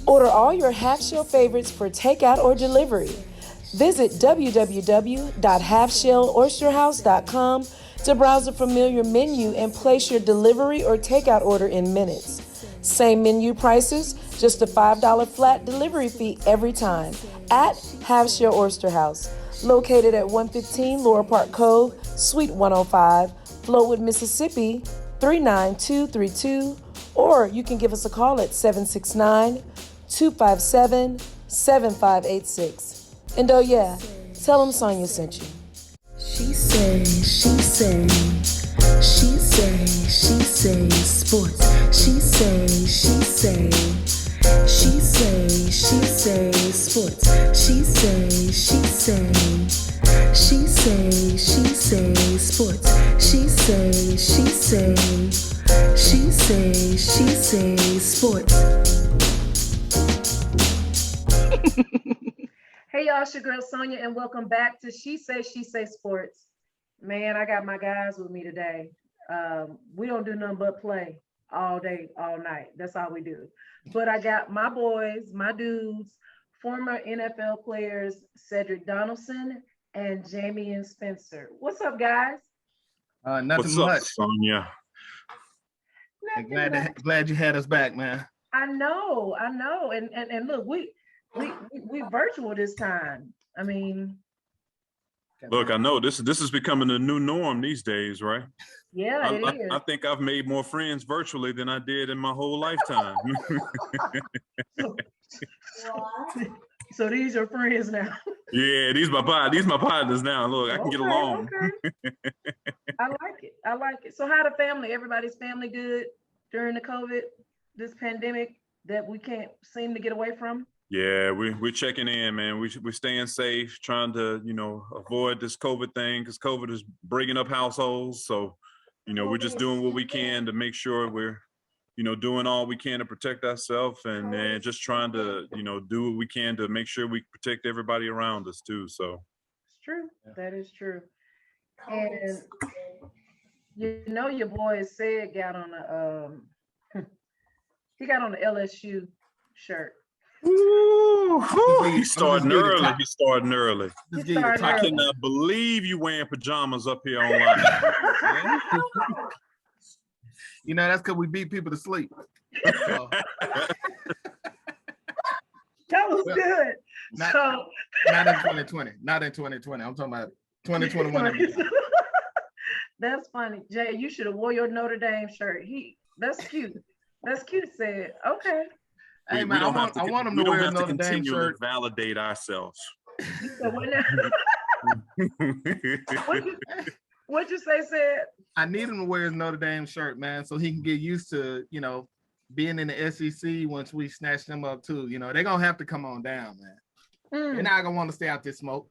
Order all your half-shell favorites for takeout or delivery. Visit www.halfshelloysterhouse.com to browse a familiar menu and place your delivery or takeout order in minutes. Same menu prices, just a $5 flat delivery fee every time at Half Shell Oyster House, located at 115 Lower Park Cove, Suite 105, Flowood, Mississippi, 39232, or you can give us a call at 769-257-7586. And oh yeah, tell them Sonya sent you. She say sports. She say sports. She say sports. She say sports. Hey y'all, it's your girl Sonya, and welcome back to She Say Sports. Man, I got my guys with me today. We don't do nothing but play all day, all night. That's all we do. But I got my boys, my dudes, former NFL players, Cedric Donaldson and Jameion Spencer. What's up, guys? Nothing What's much. up, Sonya? Glad you had us back, man. I know. And look, we virtual this time. I mean, Look, I know this is becoming the new norm these days, right? Yeah, it is. I think I've made more friends virtually than I did in my whole lifetime. So these are friends now. Yeah, these my partners now. Look, I can get along. Okay. I like it. So how the family? Everybody's family good during the COVID, this pandemic that we can't seem to get away from? Yeah, we're checking in, man. We're staying safe, trying to, avoid this COVID thing because COVID is breaking up households. So, we're just doing what we can to make sure we're, doing all we can to protect ourselves and just trying to, do what we can to make sure we protect everybody around us too. So it's true. That is true. And your boy said got on he got on the LSU shirt. Ooh, he's starting early. I cannot believe you wearing pajamas up here online. That's because we beat people to sleep. That was good. Not in 2020. Not in 2020. I'm talking about 2021. That's funny. Jay, you should have wore your Notre Dame shirt. That's cute. That's cute, said. Okay. Hey man, I want him to wear a Notre Dame shirt. Validate ourselves. What'd you say, said? I need him to wear his Notre Dame shirt, man, so he can get used to, being in the SEC once we snatch them up too. They're gonna have to come on down, man. They're not gonna want to stay out this smoke.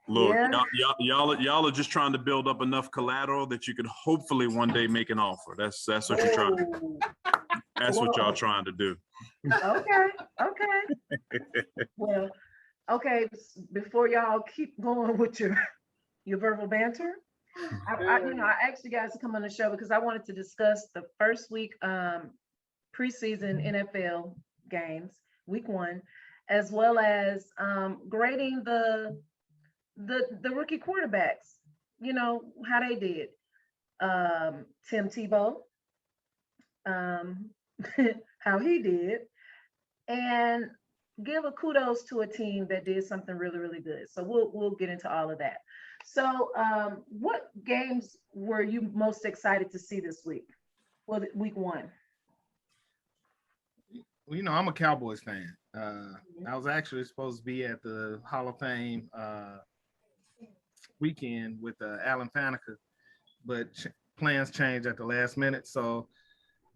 Look, y'all are just trying to build up enough collateral that you could hopefully one day make an offer. That's what you're trying to do. That's what y'all trying to do. Okay. Well, okay. Before y'all keep going with your verbal banter, I asked you guys to come on the show because I wanted to discuss the first week preseason NFL games, week 1, as well as grading the rookie quarterbacks. How they did. Tim Tebow. How he did, and give a kudos to a team that did something really, really good. So we'll get into all of that. So what games were you most excited to see this week? Well, week 1. Well, I'm a Cowboys fan. I was actually supposed to be at the Hall of Fame weekend with Alan Faneca, but plans changed at the last minute. So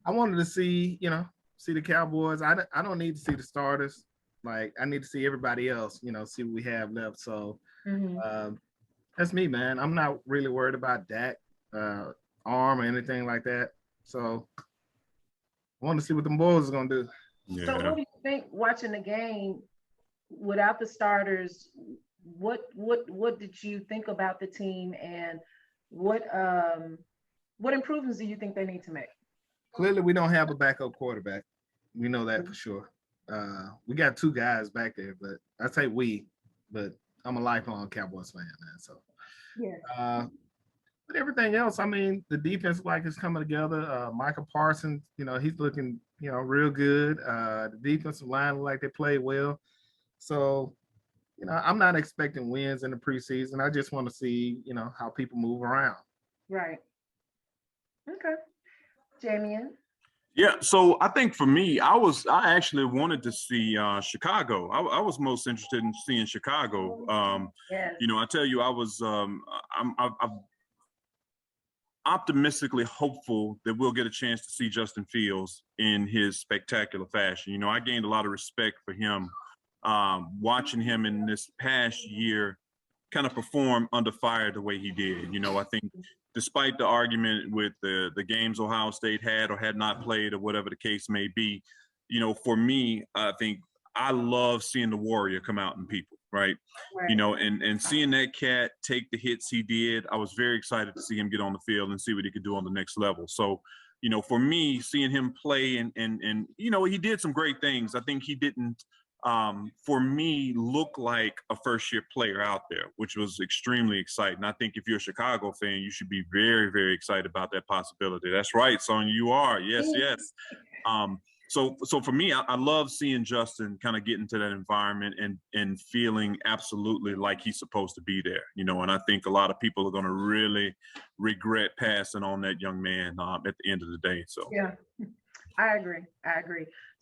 I wanted to see the Cowboys. I don't need to see the starters. Like, I need to see everybody else, see what we have left. So that's me, man. I'm not really worried about Dak arm or anything like that. So I want to see what the boys are going to do. Yeah. So what do you think watching the game without the starters? What did you think about the team, and what improvements do you think they need to make? Clearly, we don't have a backup quarterback. We know that for sure. We got two guys back there, but I say we, but I'm a lifelong Cowboys fan, man. So, Yeah. but everything else, I mean, the defense like is coming together. Michael Parsons, he's looking, real good. The defensive line like they played well. So, I'm not expecting wins in the preseason. I just want to see, how people move around. Right. Okay. Jameion. Yeah, so I think for me, I actually wanted to see Chicago. I was most interested in seeing Chicago. Yes. I tell you, I'm optimistically hopeful that we'll get a chance to see Justin Fields in his spectacular fashion. I gained a lot of respect for him watching him in this past year kind of perform under fire the way he did. I think despite the argument with the games Ohio State had or had not played or whatever the case may be, for me, I think I love seeing the warrior come out in people, right? And seeing that cat take the hits he did, I was very excited to see him get on the field and see what he could do on the next level. So, for me, seeing him play and he did some great things. I think he didn't, for me, look like a first-year player out there, which was extremely exciting. I think if you're a Chicago fan, you should be very, very excited about that possibility. That's right, Sonya, you are. Yes, yes. So for me, I love seeing Justin kind of get into that environment and feeling absolutely like he's supposed to be there, and I think a lot of people are going to really regret passing on that young man at the end of the day. So yeah, I agree.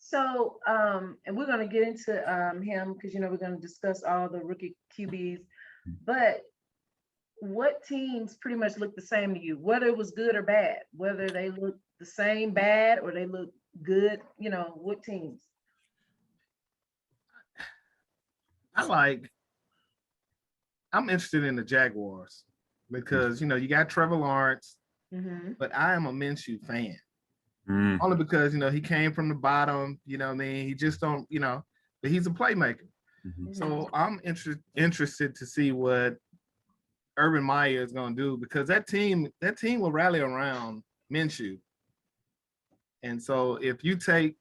So, and we're going to get into him because, we're going to discuss all the rookie QBs, but what teams pretty much look the same to you, whether it was good or bad, whether they look the same bad or they look good, what teams? I'm interested in the Jaguars because, you got Trevor Lawrence, but I am a Minshew fan. Only because, he came from the bottom, what I mean? He just don't, but he's a playmaker. So I'm interested to see what Urban Meyer is going to do because that team will rally around Minshew. And so if you take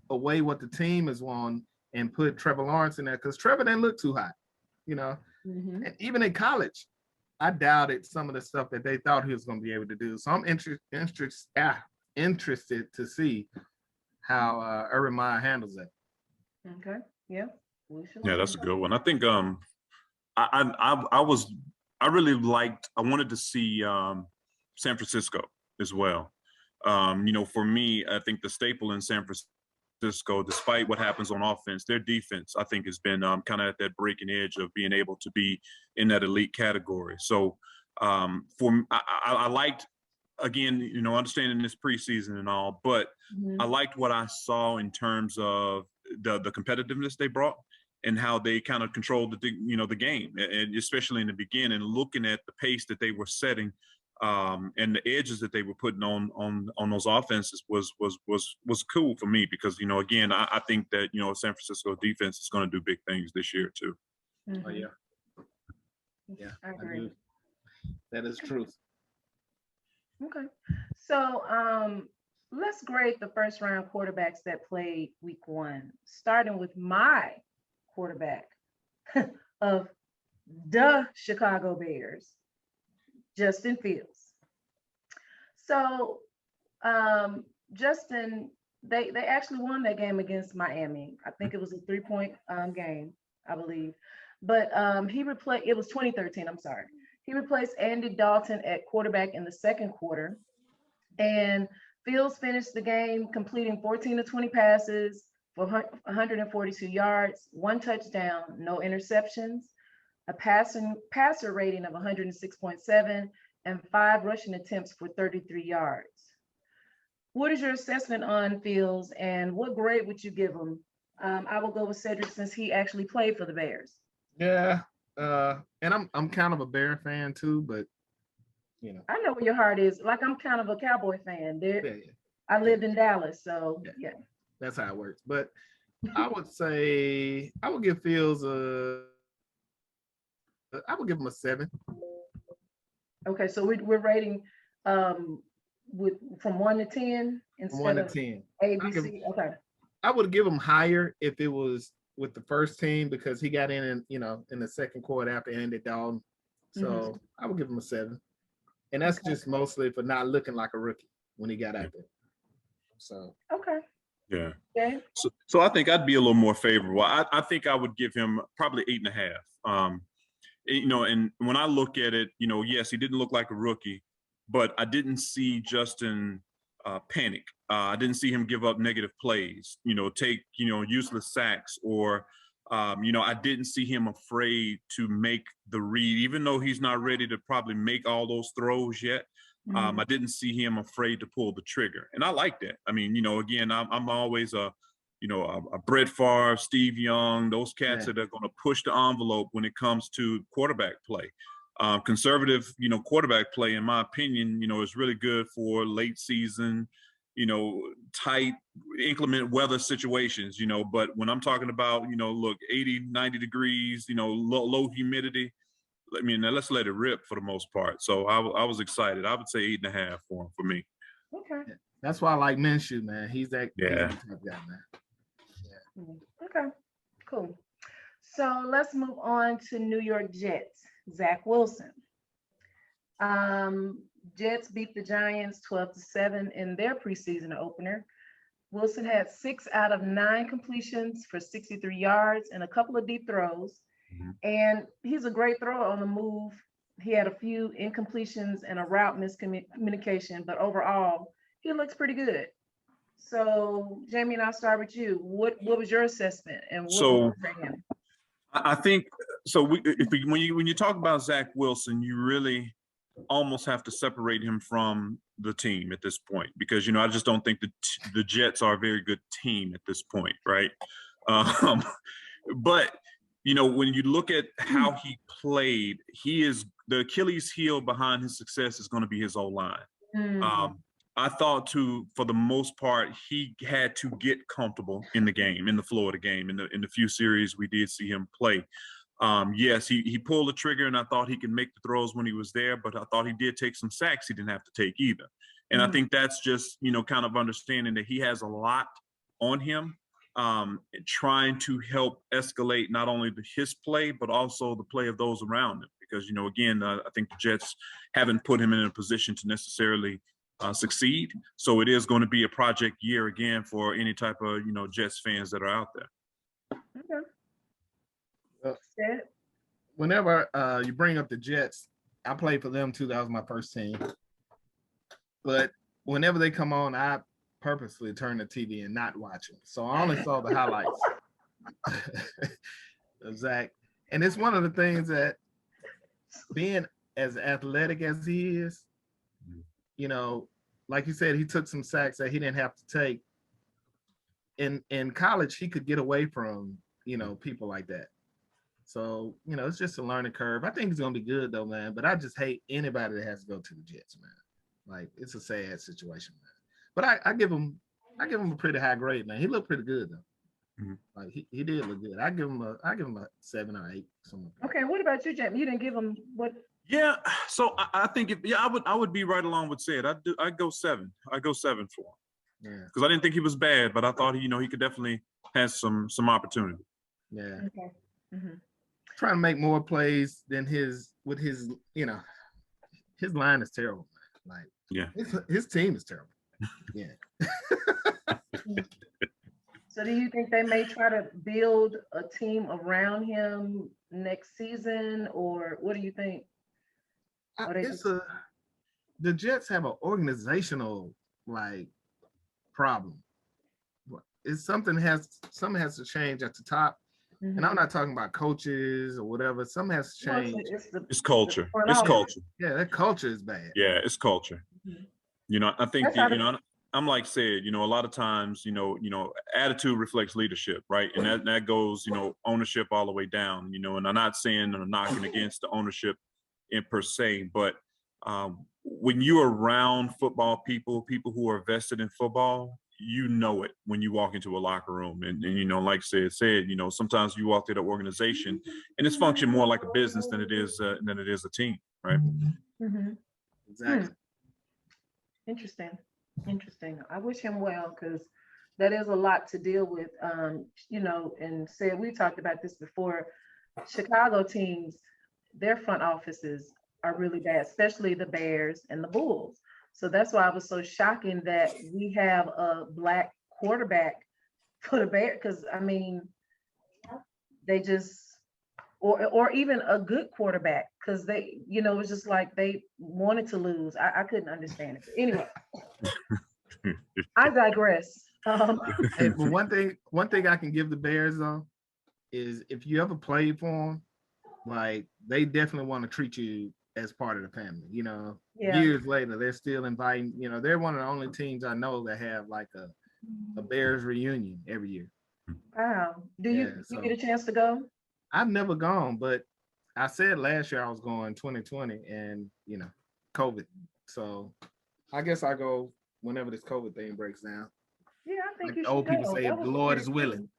away what the team has won and put Trevor Lawrence in there, because Trevor didn't look too hot, and even in college, I doubted some of the stuff that they thought he was going to be able to do. So I'm interested to see how Urban Meyer handles that. Okay. Yeah. Yeah, that's a good one. I think I wanted to see San Francisco as well. For me, I think the staple in San Francisco, despite what happens on offense, their defense, I think, has been kind of at that breaking edge of being able to be in that elite category. So I liked, again, understanding this preseason and all, but I liked what I saw in terms of the competitiveness they brought and how they kind of controlled the game, and especially in the beginning, looking at the pace that they were setting. And the edges that they were putting on those offenses was cool for me because, again, I think that, San Francisco defense is going to do big things this year too. Oh, yeah. Yeah, I agree. That is truth. Okay. So let's grade the first round quarterbacks that played week 1, starting with my quarterback of the Chicago Bears, Justin Fields. So Justin, they actually won that game against Miami. I think it was a 3-point game, I believe. But it was 2013, I'm sorry. He replaced Andy Dalton at quarterback in the second quarter. And Fields finished the game completing 14 of 20 passes for 142 yards, 1 touchdown, no interceptions, a passer rating of 106.7, and 5 rushing attempts for 33 yards. What is your assessment on Fields, and what grade would you give him? I will go with Cedric since he actually played for the Bears. Yeah, and I'm kind of a Bear fan too, but I know where your heart is. Like, I'm kind of a Cowboy fan. I lived in Dallas, so yeah. That's how it works. But I would say I would give Fields I would give him a 7. Okay, so we're rating from 1 to 10 instead from 1 to of 10. A, B, C. Okay. I would give him higher if it was with the first team because he got in the second quarter after Andy Dalton. So I would give him a 7. And that's just mostly for not looking like a rookie when he got out there. So Okay. Yeah. Okay. So I think I'd be a little more favorable. I think I would give him probably 8.5. And when I look at it, yes, he didn't look like a rookie, but I didn't see Justin panic. I didn't see him give up negative plays, take, useless sacks or, I didn't see him afraid to make the read, even though he's not ready to probably make all those throws yet. I didn't see him afraid to pull the trigger. And I like that. I mean, again, I'm always a Brett Favre, Steve Young, those cats that are going to push the envelope when it comes to quarterback play. Conservative, quarterback play, in my opinion, is really good for late season, tight, inclement weather situations, but when I'm talking about, look, 80, 90 degrees, low humidity, let's let it rip for the most part. So I was excited. I would say 8.5 for me. Okay. that's why I like Minshew, man. He's that he's Yeah. that type guy, man. Okay, cool. So let's move on to New York Jets, Zach Wilson. Jets beat the Giants 12-7 in their preseason opener. Wilson had 6 out of 9 completions for 63 yards and a couple of deep throws. And he's a great thrower on the move. He had a few incompletions and a route miscommunication, but overall, he looks pretty good. So, Jamie, I'll start with you. What was your assessment and what So- was for him? I think so. When you talk about Zach Wilson, you really almost have to separate him from the team at this point because I just don't think the Jets are a very good team at this point, right? But when you look at how he played, he is the Achilles heel behind his success is going to be his O-line. I thought for the most part, he had to get comfortable in the game, in the flow of the game. In the few series we did see him play. Yes, he pulled the trigger, and I thought he could make the throws when he was there, but I thought he did take some sacks he didn't have to take either. And I think that's just, kind of understanding that he has a lot on him, trying to help escalate not only his play, but also the play of those around him. Because, again, I think the Jets haven't put him in a position to necessarily succeed. So it is going to be a project year again for any type of, Jets fans that are out there. Okay. Whenever you bring up the Jets, I played for them too. That was my first team. But whenever they come on, I purposely turn the TV and not watch them. So I only saw the highlights of Zach. And it's one of the things that being as athletic as he is, like you said, he took some sacks that he didn't have to take. In college, he could get away from, people like that. So, it's just a learning curve. I think he's going to be good, though, man. But I just hate anybody that has to go to the Jets, man. Like, it's a sad situation, man. But I give him a pretty high grade, man. He looked pretty good, though. Like, he did look good. I give him a 7 or 8. Something like that. Okay, what about you, Jamie? You didn't give him what? Yeah, so I think I would be right along with Sid. I'd go 7. I go 7 for him. Yeah. Because I didn't think he was bad, but I thought he could definitely have some opportunity. Yeah. Okay. Trying to make more plays than his line is terrible, man. Like, Yeah. His team is terrible. Yeah. So do you think they may try to build a team around him next season, or what do you think? The Jets have an organizational problem. It's something has to change at the top. And I'm not talking about coaches or whatever. Something has to change. It's culture. It's culture. Yeah, that culture is bad. Yeah, it's culture. I think I'm like said, a lot of times, attitude reflects leadership, right? And that goes, ownership all the way down, and I'm not saying or knocking against the ownership in per se, but when you're around football people who are vested in football, it when you walk into a locker room and like said, sometimes you walk through the organization and it's functioned more like a business than it is a team, right? Exactly. Interesting. I wish him well because that is a lot to deal with. You know, and said we talked about this before. Chicago teams, their front offices are really bad, especially the Bears and the Bulls. So that's why it was so shocking that we have a black quarterback for the Bears. Because I mean, they just or even a good quarterback, because they, you know, it was just like they wanted to lose. I couldn't understand it. But anyway, I digress. Hey, but one thing I can give the Bears though is if you ever played for them, like they definitely want to treat you as part of the family. You know, Yeah. years later, they're still inviting. You know, they're one of the only teams I know that have like a Bears reunion every year. Wow. Do you So get a chance to go? I've never gone, but I said last year I was going 2020, and you know, COVID. So I guess I go whenever this COVID thing breaks down. Yeah, I think Like you the should old people go. say, That if the was Lord pretty is willing. cool.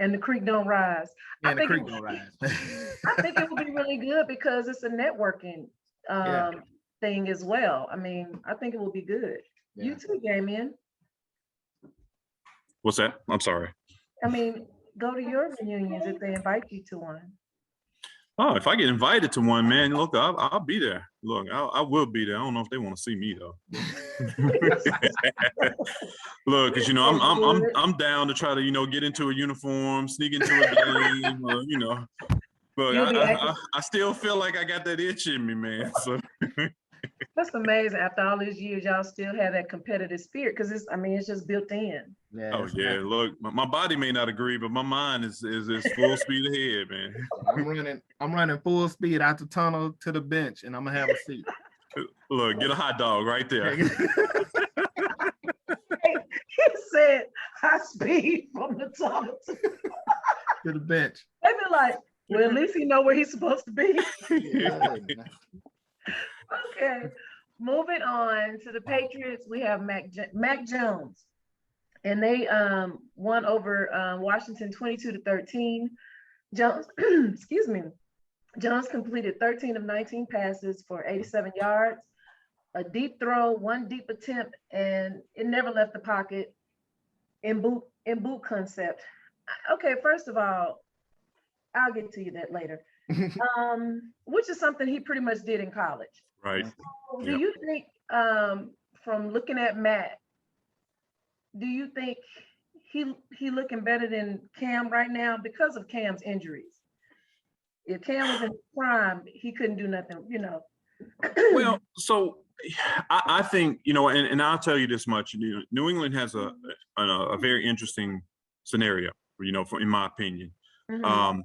And the creek don't rise. And I the think creek don't rise. I think it will be really good because it's a networking Yeah. thing as well. I mean, I think it will be good. You Yeah. too, Jameion. What's that? I'm sorry. I mean, go to your reunions if they invite you to one. Oh, if I get invited to one, man, look, I'll be there. Look, I will be there. I don't know if they want to see me though. Look, because you know, I'm down to try to, you know, get into a uniform, sneak into a game, you know. But I still feel like I got that itch in me, man. So that's amazing. After all these years, y'all still have that competitive spirit, because it's, I mean, it's just built in. Yeah, oh yeah, look, my body may not agree, but my mind is full speed ahead, man. I'm running full speed out the tunnel to the bench, and I'm gonna have a seat. Look, get a hot dog right there. He said high speed from the tunnel to the bench. They be like, well, at least he know where he's supposed to be. Yeah. Okay, moving on to the Patriots, we have Mac Jones, and they won over Washington 22-13. Jones, excuse me, Jones completed 13 of 19 passes for 87 yards, a deep throw, one deep attempt, and it never left the pocket. In boot concept. Okay, first of all, I'll get to you that later. Which is something he pretty much did in college. Right. So do you think, from looking at Matt, do you think he looking better than Cam right now because of Cam's injuries? If Cam was in prime, he couldn't do nothing, you know. Well, so I think, you know, and I'll tell you this much, you know, New England has a very interesting scenario, you know, in my opinion. Mm-hmm.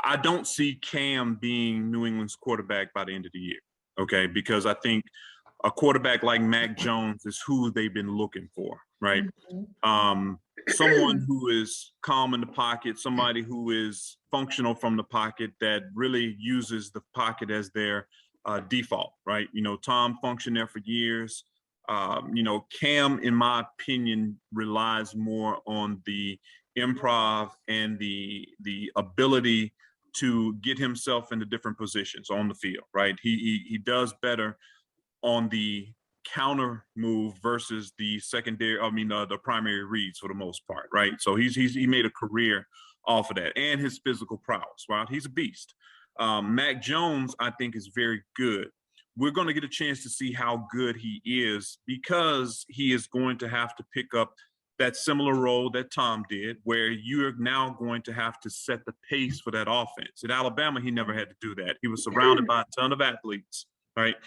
I don't see Cam being New England's quarterback by the end of the year, okay? Because I think a quarterback like Mac Jones is who they've been looking for, right? Mm-hmm. Someone who is calm in the pocket, somebody who is functional from the pocket, that really uses the pocket as their default, right? You know, Tom functioned there for years. You know, Cam, in my opinion, relies more on the improv and the ability to get himself into different positions on the field, right? He does better on the counter move versus the secondary, the primary reads for the most part, right? So he made a career off of that, and his physical prowess, right? He's a beast. Mac Jones, I think, is very good. We're going to get a chance to see how good he is, because he is going to have to pick up that similar role that Tom did, where you're now going to have to set the pace for that offense. At Alabama, he never had to do that. He was surrounded by a ton of athletes, right?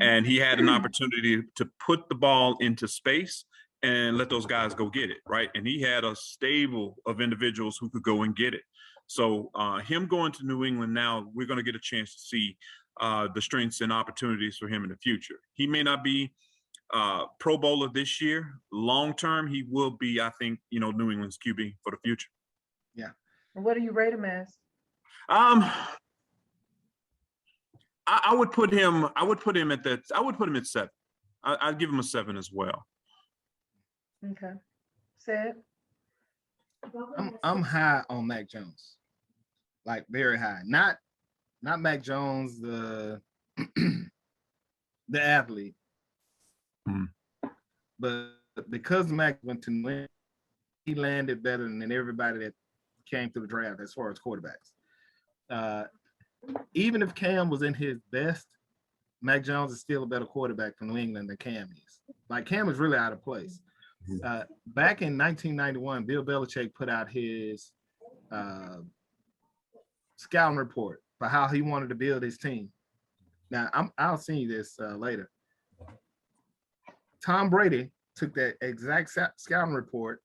And he had an opportunity to put the ball into space and let those guys go get it, right? And he had a stable of individuals who could go and get it. So him going to New England now, we're going to get a chance to see the strengths and opportunities for him in the future. He may not be Pro Bowler this year. Long term, he will be, I think, you know, New England's QB for the future. Yeah. And what do you rate him as? I would put him at that. I would put him at 7. I'd give him a 7 as well. Okay. Sid? I'm high on Mac Jones, like very high. Not Mac Jones, the athlete, but because Mac went to New England, he landed better than everybody that came through the draft as far as quarterbacks. Even if Cam was in his best, Mac Jones is still a better quarterback for New England than Cam is. Like, Cam is really out of place. Back in 1991, Bill Belichick put out his scouting report for how he wanted to build his team. Now, I'll see this later. Tom Brady took that exact scouting report,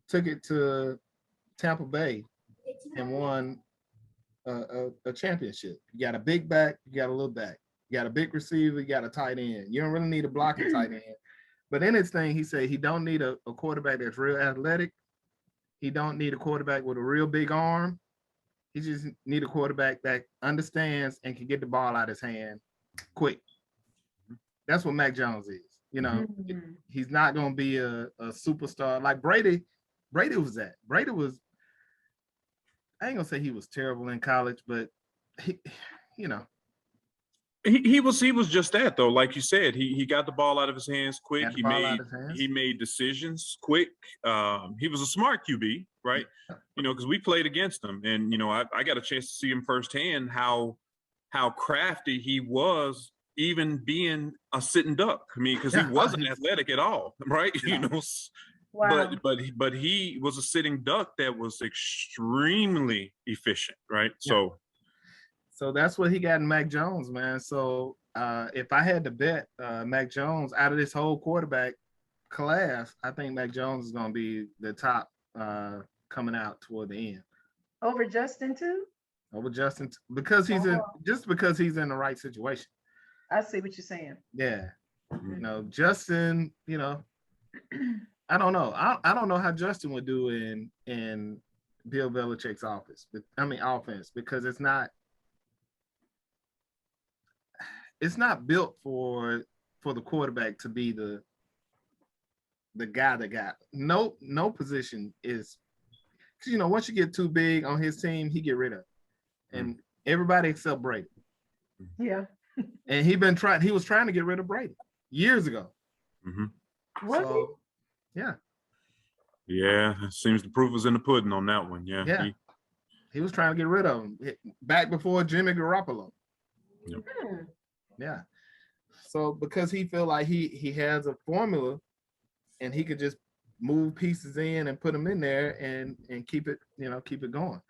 took it to Tampa Bay, and won a championship. You got a big back, you got a little back. You got a big receiver, you got a tight end. You don't really need a blocking tight end. But in his thing, he said he don't need a quarterback that's real athletic. He don't need a quarterback with a real big arm. He just need a quarterback that understands and can get the ball out of his hand quick. That's what Mac Jones is. You know, he's not going to be a superstar like Brady. Brady was that. Brady was, I ain't going to say he was terrible in college, but he, you know. He was just that, though. Like you said, he got the ball out of his hands quick. He made decisions quick. He was a smart QB, right? You know, because we played against him, and you know, I got a chance to see him firsthand how crafty he was, even being a sitting duck. I mean, because he wasn't athletic at all, right? You know, wow. but he was a sitting duck that was extremely efficient, right? Yeah. So that's what he got in Mac Jones, man. So if I had to bet Mac Jones out of this whole quarterback class, I think Mac Jones is going to be the top coming out toward the end. Over Justin too? Over Justin, because he's because he's in the right situation. I see what you're saying. Yeah. You know, Justin, you know, I don't know. I don't know how Justin would do in Bill Belichick's offense, because it's not built for the quarterback to be the guy that got no position is, because you know, once you get too big on his team, he get rid of it. And everybody except Brady. Yeah. And he was trying to get rid of Brady years ago. Was he? Yeah. Yeah, it seems the proof was in the pudding on that one. Yeah. Yeah. He was trying to get rid of him back before Jimmy Garoppolo. Yep. Yeah. So because he felt like he has a formula and he could just move pieces in and put them in there and keep it going.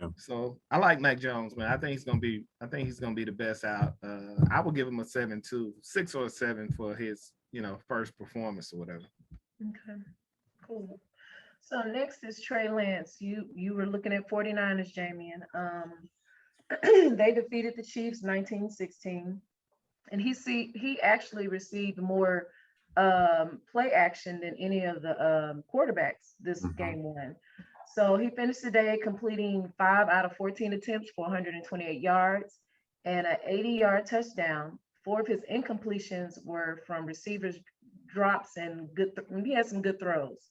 Yeah. So I like Mac Jones, man. I think he's gonna be the best out. I will give him a 7-2, 6 or a 7 for his, you know, first performance or whatever. Okay, cool. So next is Trey Lance. You were looking at 49ers, Jameion. They defeated the Chiefs 19-16. And he actually received more play action than any of the quarterbacks this game one. So he finished the day completing 5 out of 14 attempts for 128 yards and an 80-yard touchdown. 4 of his incompletions were from receivers drops and he had some good throws.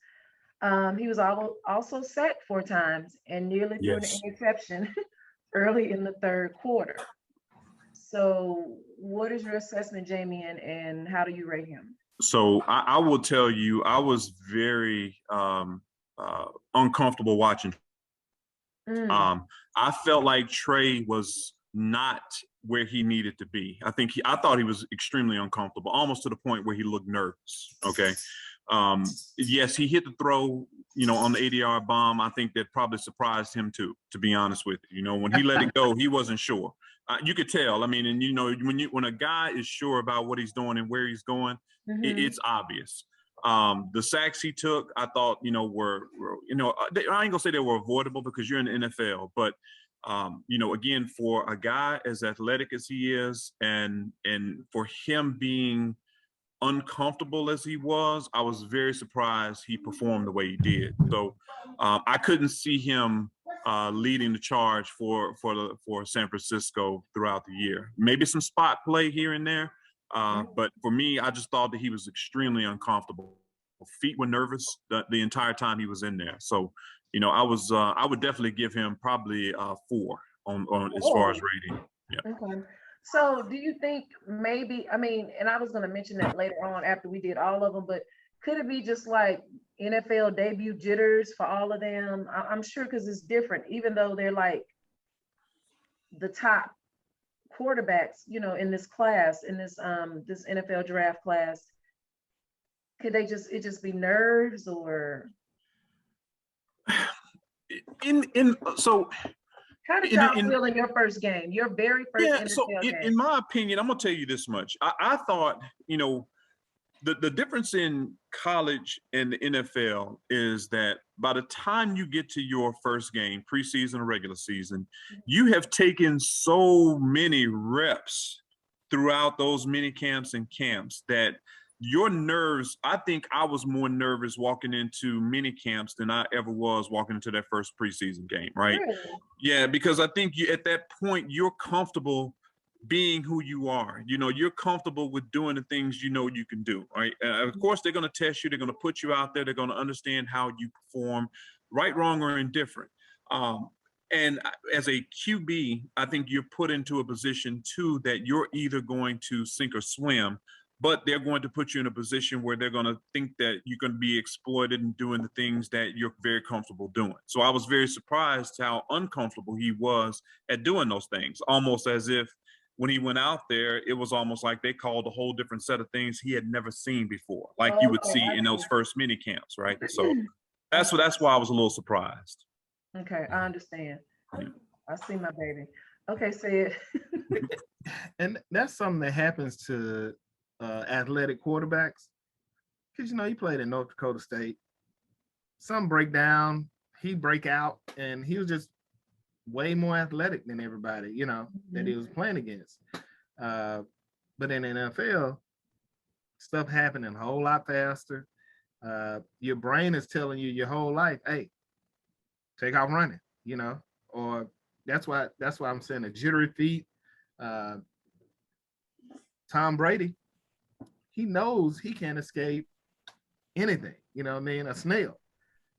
He was also sacked 4 times and nearly threw an interception early in the third quarter. So what is your assessment, Jameion, and how do you rate him? So I will tell you, I was very uncomfortable watching. I felt like Trey was not where he needed to be. I thought he was extremely uncomfortable, almost to the point where he looked nervous. Okay. Yes, he hit the throw, you know, on the 80-yard bomb. I think that probably surprised him too, to be honest with you. You know, when he let it go, he wasn't sure. You could tell. I mean, and you know, when a guy is sure about what he's doing and where he's going, it's obvious. The sacks he took, I thought, you know, were you know, I ain't gonna say they were avoidable because you're in the NFL, but you know, again, for a guy as athletic as he is, and for him being uncomfortable as he was, I was very surprised he performed the way he did. So I couldn't see him leading the charge for San Francisco throughout the year. Maybe some spot play here and there, but for me, I just thought that he was extremely uncomfortable. Feet were nervous the entire time he was in there. So, you know, I would definitely give him probably 4 on as far as rating. Yeah. Okay. So do you think maybe, I mean, and I was going to mention that later on after we did all of them, but could it be just like NFL debut jitters for all of them? I'm sure because it's different, even though they're like the top quarterbacks, in this class, in this this NFL draft class. Could it just be nerves or? So How did y'all feel in your first game, your very first NFL game? In my opinion, I'm gonna tell you this much. I thought, the difference in college and the NFL is that by the time you get to your first game, preseason or regular season, you have taken so many reps throughout those mini camps and camps that your nerves, I think I was more nervous walking into mini camps than I ever was walking into that first preseason game, right? Really? Yeah, because I think at that point, you're comfortable being who you are. You're comfortable with doing the things you can do, right? Of course, they're going to test you. They're going to put you out there. They're going to understand how you perform, right, wrong, or indifferent. And as a QB, I think you're put into a position, too, that you're either going to sink or swim, but they're going to put you in a position where they're going to think that you're going to be exploited and doing the things that you're very comfortable doing. So I was very surprised how uncomfortable he was at doing those things, almost as if when he went out there, it was almost like they called a whole different set of things he had never seen before, like you would see in those first mini camps, right? So that's why I was a little surprised. Okay, I understand. Yeah. I see my baby. Okay, say it. And that's something that happens to athletic quarterbacks, because he played in North Dakota State. Some break down, he break out, and he was just way more athletic than everybody, that he was playing against. But in the NFL, stuff happening a whole lot faster. Your brain is telling you your whole life, hey, take off running, or that's why I'm saying a jittery feet. Tom Brady, he knows he can't escape anything, a snail.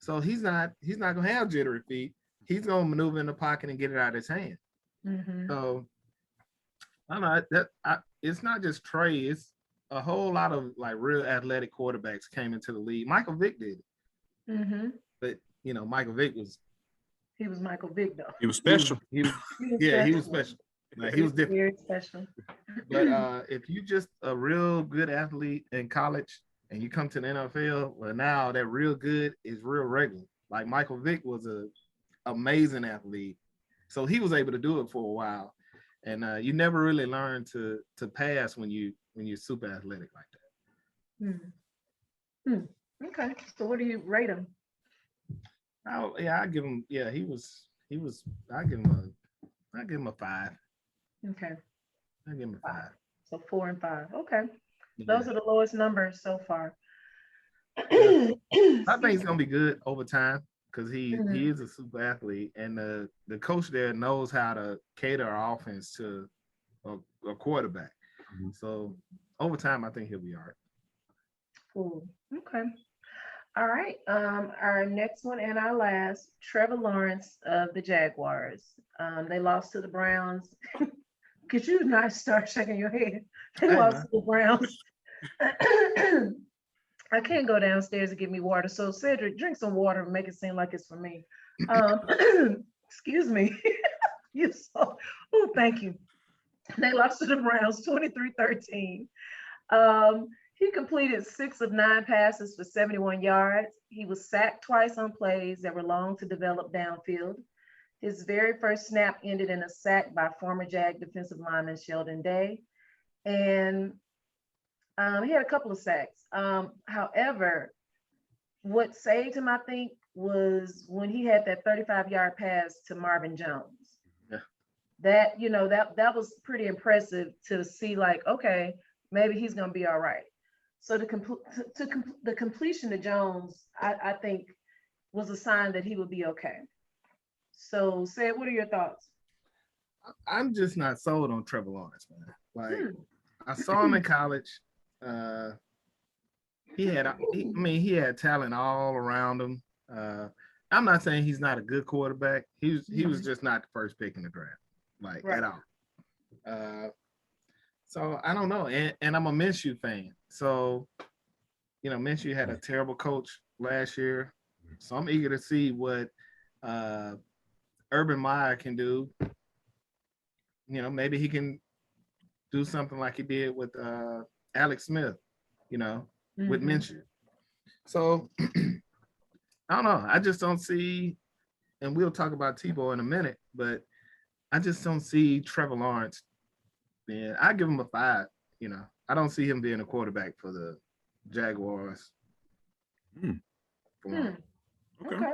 So he's not gonna have jittery feet. He's gonna maneuver in the pocket and get it out of his hand. Mm-hmm. So I don't know it's not just Trey. It's a whole lot of like real athletic quarterbacks came into the league. Michael Vick did it, but Michael Vick was Michael Vick though. He was special. He was special. Like he was different. Very special. But if you just a real good athlete in college and you come to the NFL, well, now that real good is real regular. Like Michael Vick was a amazing athlete, so he was able to do it for a while, and you never really learn to pass when you're super athletic like that. Okay, so what do you rate him? I give him. Yeah, he was. I give him a 5. Okay, I give him a 5. So 4 and 5. Okay, those are the lowest numbers so far. I think he's gonna be good over time, because he is a super athlete, and the coach there knows how to cater our offense to a quarterback. So over time, I think he'll be all right. Cool. Okay. All right. Our next one and our last, Trevor Lawrence of the Jaguars. They lost to the Browns. Could you not start shaking your head? They lost to the Browns. I can't go downstairs and get me water. So Cedric, drink some water and make it seem like it's for me. Excuse me. Thank you. They lost to the Browns 23-13. He completed 6 of 9 passes for 71 yards. He was sacked twice on plays that were long to develop downfield. His very first snap ended in a sack by former Jag defensive lineman Sheldon Day. And he had a couple of sacks. However, what saved him, I think, was when he had that 35-yard pass to Marvin Jones. Yeah. That was pretty impressive to see, like, okay, maybe he's going to be all right. So the completion to Jones, I think, was a sign that he would be okay. So, Sid, what are your thoughts? I'm just not sold on Trevor Lawrence, man. Like, I saw him in college. He had talent all around him. I'm not saying he's not a good quarterback. He was just not the first pick in the draft, like at all. So I don't know. And I'm a Minshew fan. So Minshew had a terrible coach last year. So I'm eager to see what Urban Meyer can do. Maybe he can do something like he did with Alex Smith, with Minshew. So I don't know. I just don't see, and we'll talk about Tebow in a minute, but I just don't see Trevor Lawrence. Man, I give him a 5. I don't see him being a quarterback for the Jaguars. Okay. Okay.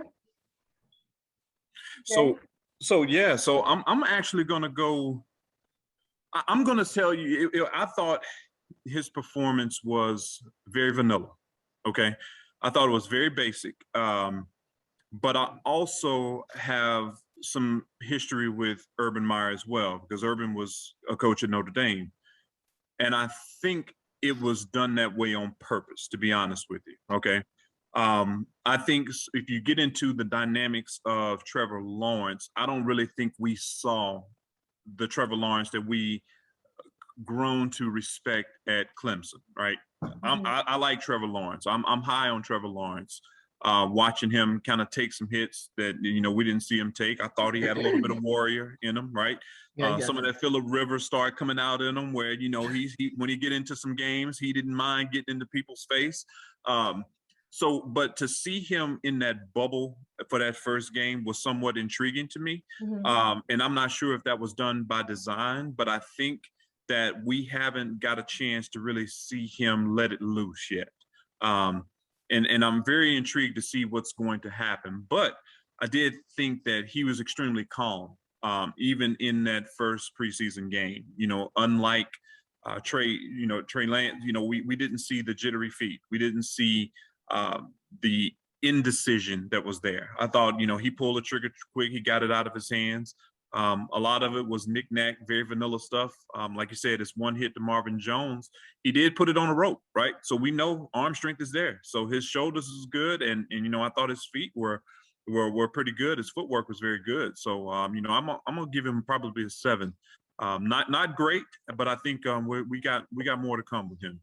So I'm actually gonna go. I'm gonna tell you. I thought his performance was very vanilla. Okay, I thought it was very basic. But I also have some history with Urban Meyer as well, because Urban was a coach at Notre Dame, and I think it was done that way on purpose. To be honest with you, okay. I think if you get into the dynamics of Trevor Lawrence, I don't really think we saw the Trevor Lawrence that we grown to respect at Clemson, right? I like Trevor Lawrence. I'm high on Trevor Lawrence. Watching him kind of take some hits that we didn't see him take. I thought he had a little bit of warrior in him, right? Some of that Phillip Rivers started coming out in him, where he when he get into some games, he didn't mind getting into people's face. But to see him in that bubble for that first game was somewhat intriguing to me. And I'm not sure if that was done by design, but I think that we haven't got a chance to really see him let it loose yet. And I'm very intrigued to see what's going to happen. But I did think that he was extremely calm, even in that first preseason game. Unlike Trey Lance, we didn't see the jittery feet. We didn't see the indecision that was there. I thought, he pulled the trigger quick. He got it out of his hands. A lot of it was knick-knack, very vanilla stuff. Like you said, it's one hit to Marvin Jones. He did put it on a rope, right? So we know arm strength is there. So his shoulders is good, and I thought his feet were pretty good. His footwork was very good. So I'm gonna give him probably a 7. Not great, but I think we got more to come with him.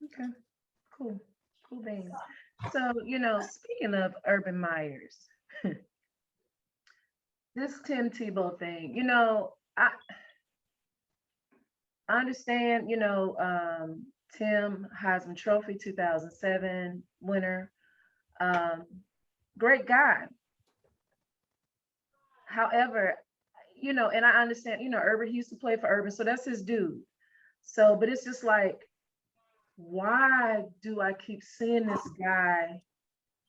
Okay, cool beans. So speaking of Urban Myers. This Tim Tebow thing, I understand, Tim Heisman Trophy 2007 winner, great guy. However, and I understand, Urban, he used to play for Urban, so that's his dude. So, but it's just like, why do I keep seeing this guy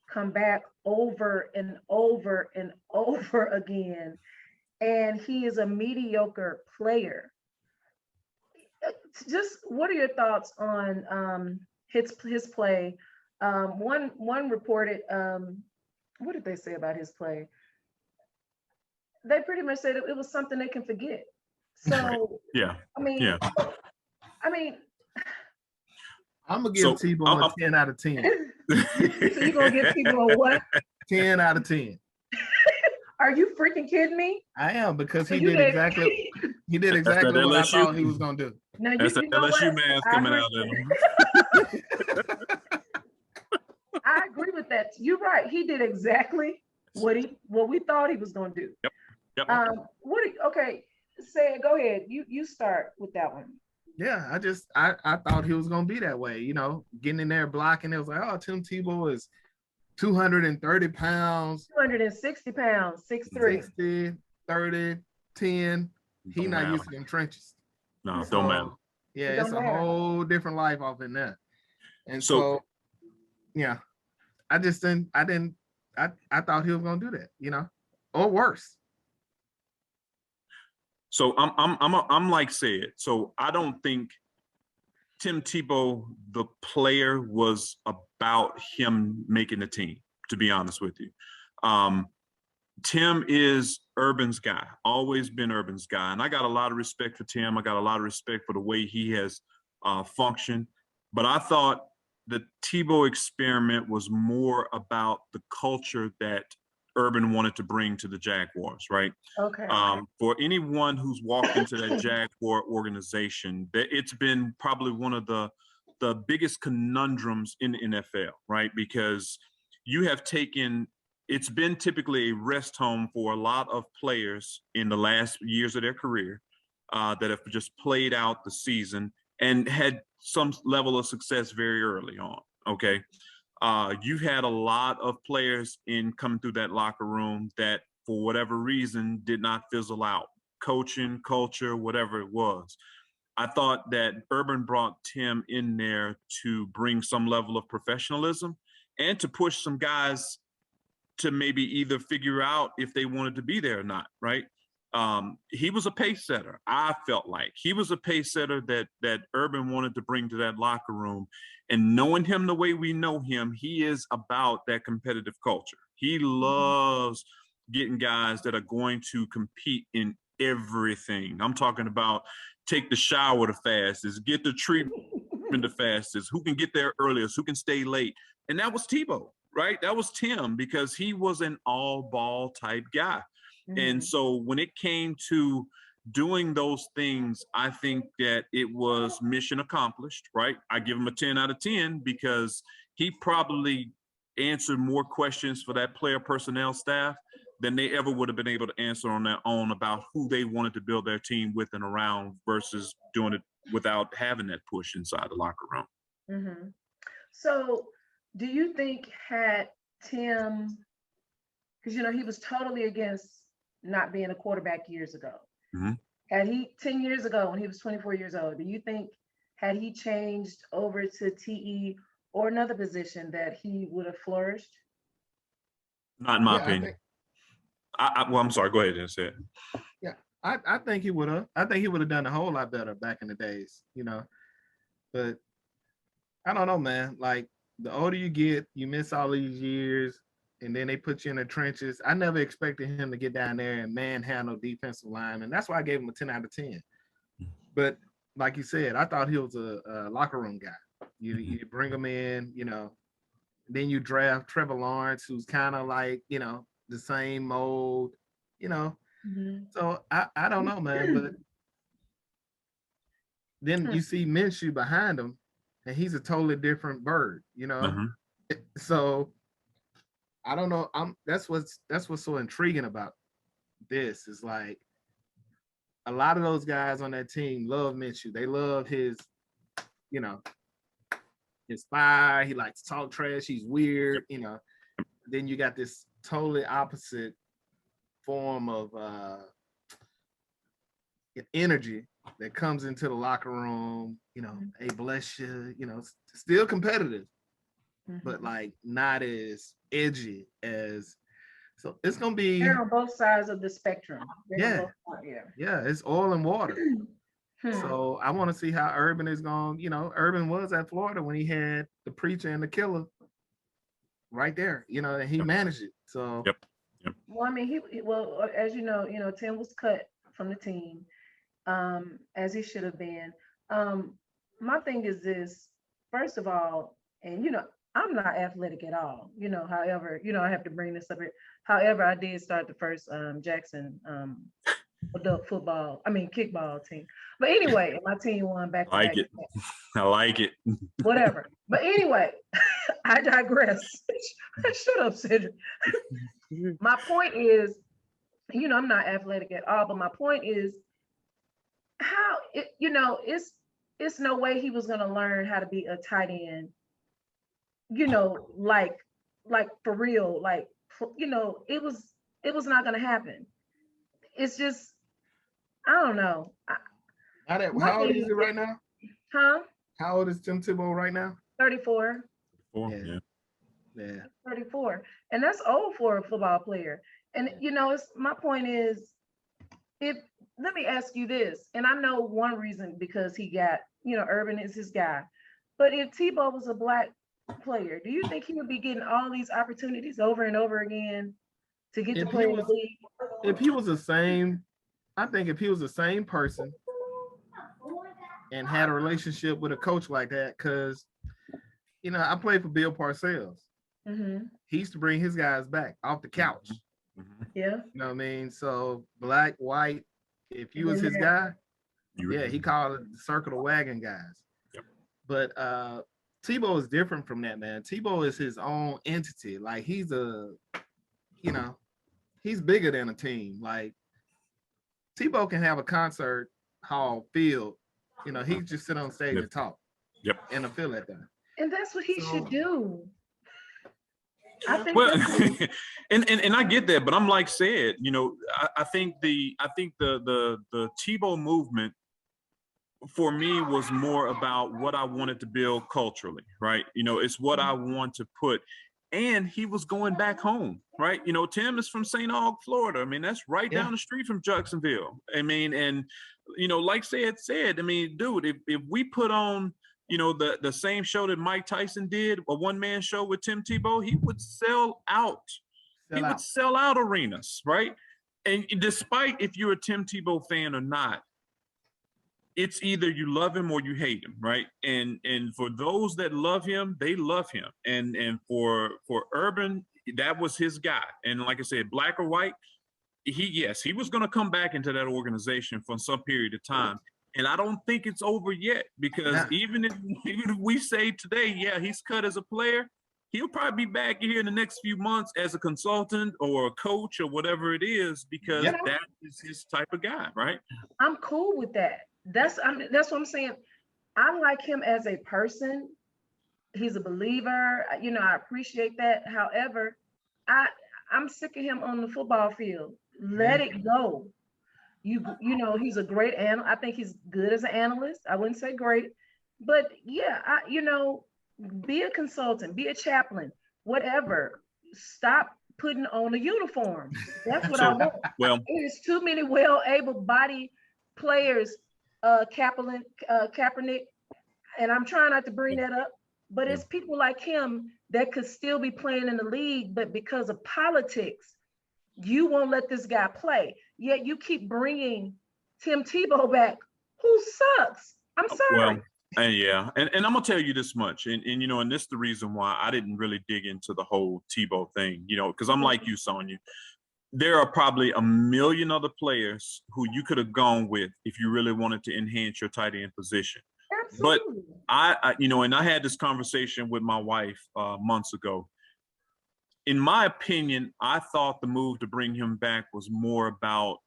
come back over and over and over again, and he is a mediocre player? Just what are your thoughts on his play? One reported, what did they say about his play? They pretty much said it was something they can forget. So yeah, I mean, I'm gonna give Tebow a 10 out of 10. So you're gonna give Tebow a what? 10 out of 10. Are you freaking kidding me? I am, because he did exactly what I thought he was gonna do. Now that's the LSU math coming out of him. I agree with that. You're right. He did exactly what we thought he was gonna do. Yep. Okay, go ahead. You start with that one. Yeah, I thought he was gonna be that way, getting in there blocking. It was like, oh, Tim Tebow is 230 pounds, 260 pounds, 6'3". 60, 30, 10. He not used to them trenches. No, don't matter. Yeah, it's a whole different life off in there. And so yeah, I thought he was gonna do that, or worse. So I'm like said. So I don't think Tim Tebow, the player, was about him making the team, to be honest with you. Tim is Urban's guy, always been Urban's guy. And I got a lot of respect for Tim. I got a lot of respect for the way he has functioned. But I thought the Tebow experiment was more about the culture that Urban wanted to bring to the Jaguars, right? Okay. For anyone who's walked into that Jaguar organization, that it's been probably one of the the biggest conundrums in the NFL, right? Because you have taken, it's been typically a rest home for a lot of players in the last years of their career that have just played out the season and had some level of success very early on, okay? You've had a lot of players coming through that locker room that, for whatever reason, did not fizzle out. Coaching, culture, whatever it was. I thought that Urban brought Tim in there to bring some level of professionalism and to push some guys to maybe either figure out if they wanted to be there or not, right? He was a pace setter. I felt like he was a pace setter that Urban wanted to bring to that locker room. And knowing him the way we know him, he is about that competitive culture. He loves getting guys that are going to compete in everything. I'm talking about take the shower the fastest, get the treatment the fastest, who can get there earliest, who can stay late. And that was Tebow, right? That was Tim, because he was an all ball type guy. And so when it came to doing those things, I think that it was mission accomplished, right? I give him a 10 out of 10 because he probably answered more questions for that player personnel staff than they ever would have been able to answer on their own about who they wanted to build their team with and around versus doing it without having that push inside the locker room. So do you think had Tim, because, you know, he was totally against not being a quarterback years ago. Had he 10 years ago when he was 24 years old, do you think had he changed over to TE or another position that he would have flourished? Not in my opinion. Well, I'm sorry. Go ahead and say it. Yeah, I think he would have. I think he would have done a whole lot better back in the days, you know. But I don't know, man. Like, the older you get, you miss all these years, and then they put you in the trenches. I never expected him to get down there and manhandle defensive linemen. That's why I gave him a 10 out of 10. But like you said, I thought he was a locker room guy. You bring him in, you know, then you draft Trevor Lawrence, who's kind of like, you know, the same mold, you know. So I don't know, man. But then you see Minshew behind him, and he's a totally different bird, you know. So I don't know. That's what's so intriguing about this is like a lot of those guys on that team love Minshew. They love his, you know, his fire. He likes to talk trash. He's weird, you know. Then you got this totally opposite form of energy that comes into the locker room, you know, hey, bless you, you know, still competitive, but like not as edgy as, so it's going to be. They're on both sides of the spectrum. Yeah, it's oil and water. So I want to see how Urban is going, you know, Urban was at Florida when he had the preacher and the killer right there, you know, and he managed it. So well, I mean, well, as you know, Tim was cut from the team, as he should have been. My thing is this, first of all, and you know, I'm not athletic at all, you know, however, you know, I have to bring this up here. However, I did start the first Jackson adult kickball team. But anyway, my team won back. I like it. Whatever. But anyway, I digress. Shut up, Cedric. My point is, you know, I'm not athletic at all, but my point is how it, you know, it's no way he was gonna learn how to be a tight end, you know, like for real, like, you know, it was not gonna happen. It's just, I don't know. How old is he right now? Huh? How old is Tim Tebow right now? 34. Yeah. 34. And that's old for a football player. And you know, my point is, let me ask you this, and I know one reason because he got, you know, Urban is his guy. But if Tebow was a black player, do you think he would be getting all these opportunities over and over again to get to play in the league? If he was the same, I think if he was the same person and had a relationship with a coach like that, because, you know, I played for Bill Parcells. He used to bring his guys back off the couch. Yeah. You know what I mean? So black, white, if you was his guy, he called it the circle of wagon guys. But Tebow is different from that, man. Tebow is his own entity. Like he's he's bigger than a team. Like Tebow can have a concert hall field. He just sit on stage and talk. Yep. And I feel like that. And that's what he should do. I think well, and I get that, but I'm like said, I think the Tebow movement for me was more about what I wanted to build culturally, right? It's what I want to put. And he was going back home, right? Tim is from St. Aug, Florida. I mean, that's right down the street from Jacksonville. I mean, and like said, I mean, dude, if we put on the same show that Mike Tyson did, a one-man show with Tim Tebow, he would sell out. Would sell out arenas, right? And despite if you're a Tim Tebow fan or not, it's either you love him or you hate him, right? And for those that love him, they love him. And for Urban, that was his guy. And like I said, black or white, he was going to come back into that organization for some period of time. And I don't think it's over yet, because even if we say today, he's cut as a player, he'll probably be back here in the next few months as a consultant or a coach or whatever it is, because that is his type of guy, right? I'm cool with that. That's what I'm saying. I like him as a person. He's a believer. I appreciate that. However, I'm sick of him on the football field. Let it go. He's a great analyst. I think he's good as an analyst. I wouldn't say great, but be a consultant, be a chaplain, whatever. Stop putting on a uniform. That's what I want. Well, there's too many able-bodied players, Kaepernick, and I'm trying not to bring that up, but it's people like him that could still be playing in the league, but because of politics, you won't let this guy play. Yet you keep bringing Tim Tebow back, who sucks. I'm sorry. Well, and I'm gonna tell you this much, and and this is the reason why I didn't really dig into the whole Tebow thing, because I'm like you, Sonia. There are probably a million other players who you could have gone with if you really wanted to enhance your tight end position. Absolutely. But I had this conversation with my wife months ago. In my opinion, I thought the move to bring him back was more about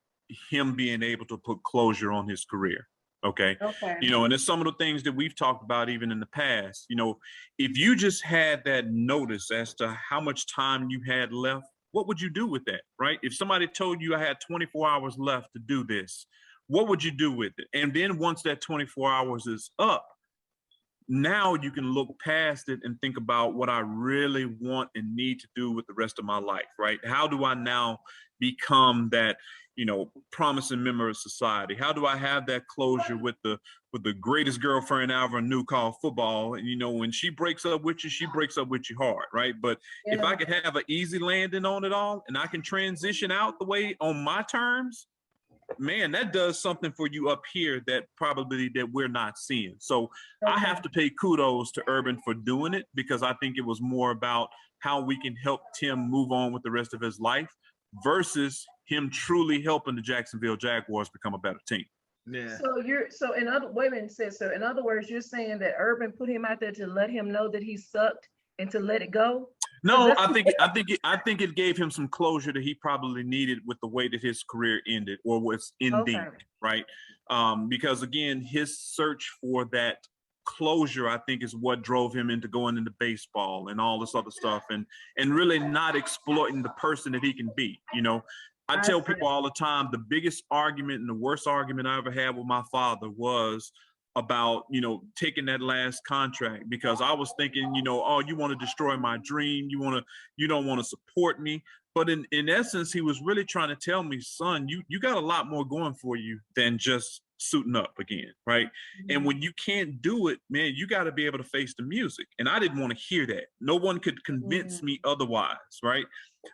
him being able to put closure on his career. Okay. And it's some of the things that we've talked about even in the past. If you just had that notice as to how much time you had left, what would you do with that, right? If somebody told you I had 24 hours left to do this, what would you do with it? And then once that 24 hours is up, now you can look past it and think about what I really want and need to do with the rest of my life, right? How do I now become that, promising member of society? How do I have that closure with the greatest girlfriend I ever knew called football? And when she breaks up with you, she breaks up with you hard, right? But if I could have an easy landing on it all and I can transition out the way on my terms, man, that does something for you up here that we're not seeing. So I have to pay kudos to Urban for doing it, because I think it was more about how we can help Tim move on with the rest of his life versus him truly helping the Jacksonville Jaguars become a better team. Yeah. So in other words, you're saying that Urban put him out there to let him know that he sucked and to let it go? No, I think it gave him some closure that he probably needed with the way that his career ended or was ending, right? Because again, his search for that closure, I think, is what drove him into going into baseball and all this other stuff, and really not exploiting the person that he can be. I tell people all the time, the biggest argument and the worst argument I ever had with my father was about, taking that last contract, because I was thinking, oh, you want to destroy my dream. You don't want to support me. But in essence, he was really trying to tell me, son, you got a lot more going for you than just suiting up again, right? Mm-hmm. And when you can't do it, man, you got to be able to face the music. And I didn't want to hear that. No one could convince me otherwise, right?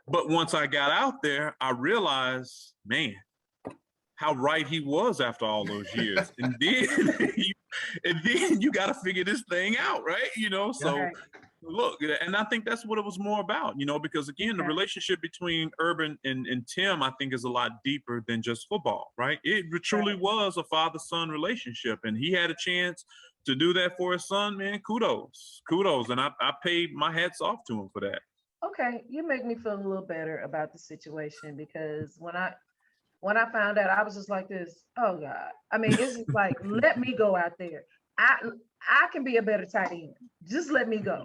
But once I got out there, I realized, man, how right he was after all those years. And then you got to figure this thing out, right? So look, and I think that's what it was more about, because again, the relationship between Urban and Tim, I think, is a lot deeper than just football, right? It truly was a father-son relationship, and he had a chance to do that for his son, man, kudos. And I paid my hats off to him for that. Okay, you make me feel a little better about the situation, because when I found out, I was just like this. Oh God! I mean, it's just like, let me go out there. I can be a better tight end. Just let me go.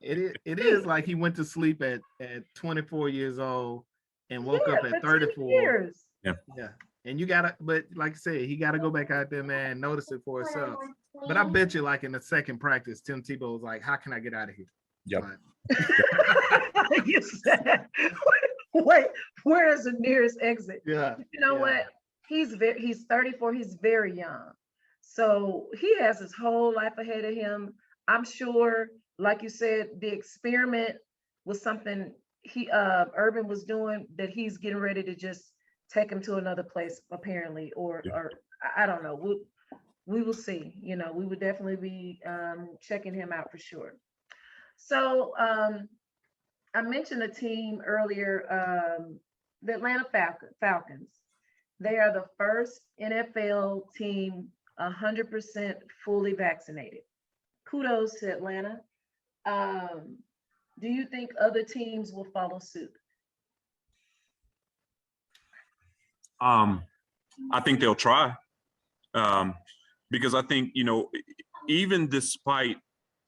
It is like he went to sleep at 24 years old and woke up at 34 years. Yeah. And but like I said, he gotta go back out there, man, notice it for himself. But I bet you, like in the second practice, Tim Tebow was like, how can I get out of here? Yep. You said, wait, where is the nearest exit? Yeah. You know what? He's 34. He's very young. So he has his whole life ahead of him. I'm sure, like you said, the experiment was something Urban was doing, that he's getting ready to just take him to another place, apparently, or I don't know. We will see. You know, we would definitely be checking him out for sure. So I mentioned a team earlier, the Atlanta Falcons. They are the first NFL team 100% fully vaccinated. Kudos to Atlanta. Do you think other teams will follow suit? I think they'll try, because I think, you know, even despite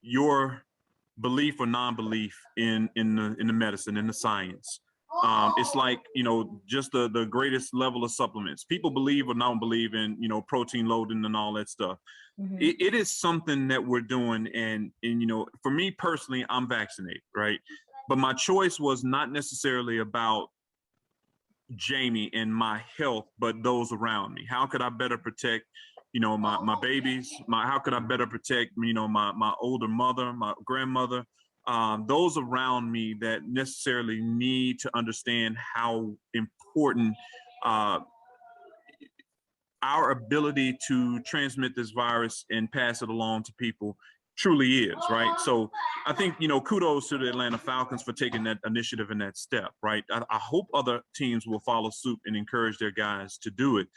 your belief or non-belief in the medicine, in the science, it's like, you know, just the greatest level of supplements. People believe or don't believe in, you know, protein loading and all that stuff. Mm-hmm. It is something that we're doing, and you know, for me personally, I'm vaccinated, right? But my choice was not necessarily about Jamie and my health, but those around me. How could I better protect, you know, my babies? How could I better protect, you know, my older mother, my grandmother, those around me that necessarily need to understand how important our ability to transmit this virus and pass it along to people truly is, right? So I think, you know, kudos to the Atlanta Falcons for taking that initiative and that step, right? I hope other teams will follow suit and encourage their guys to do it.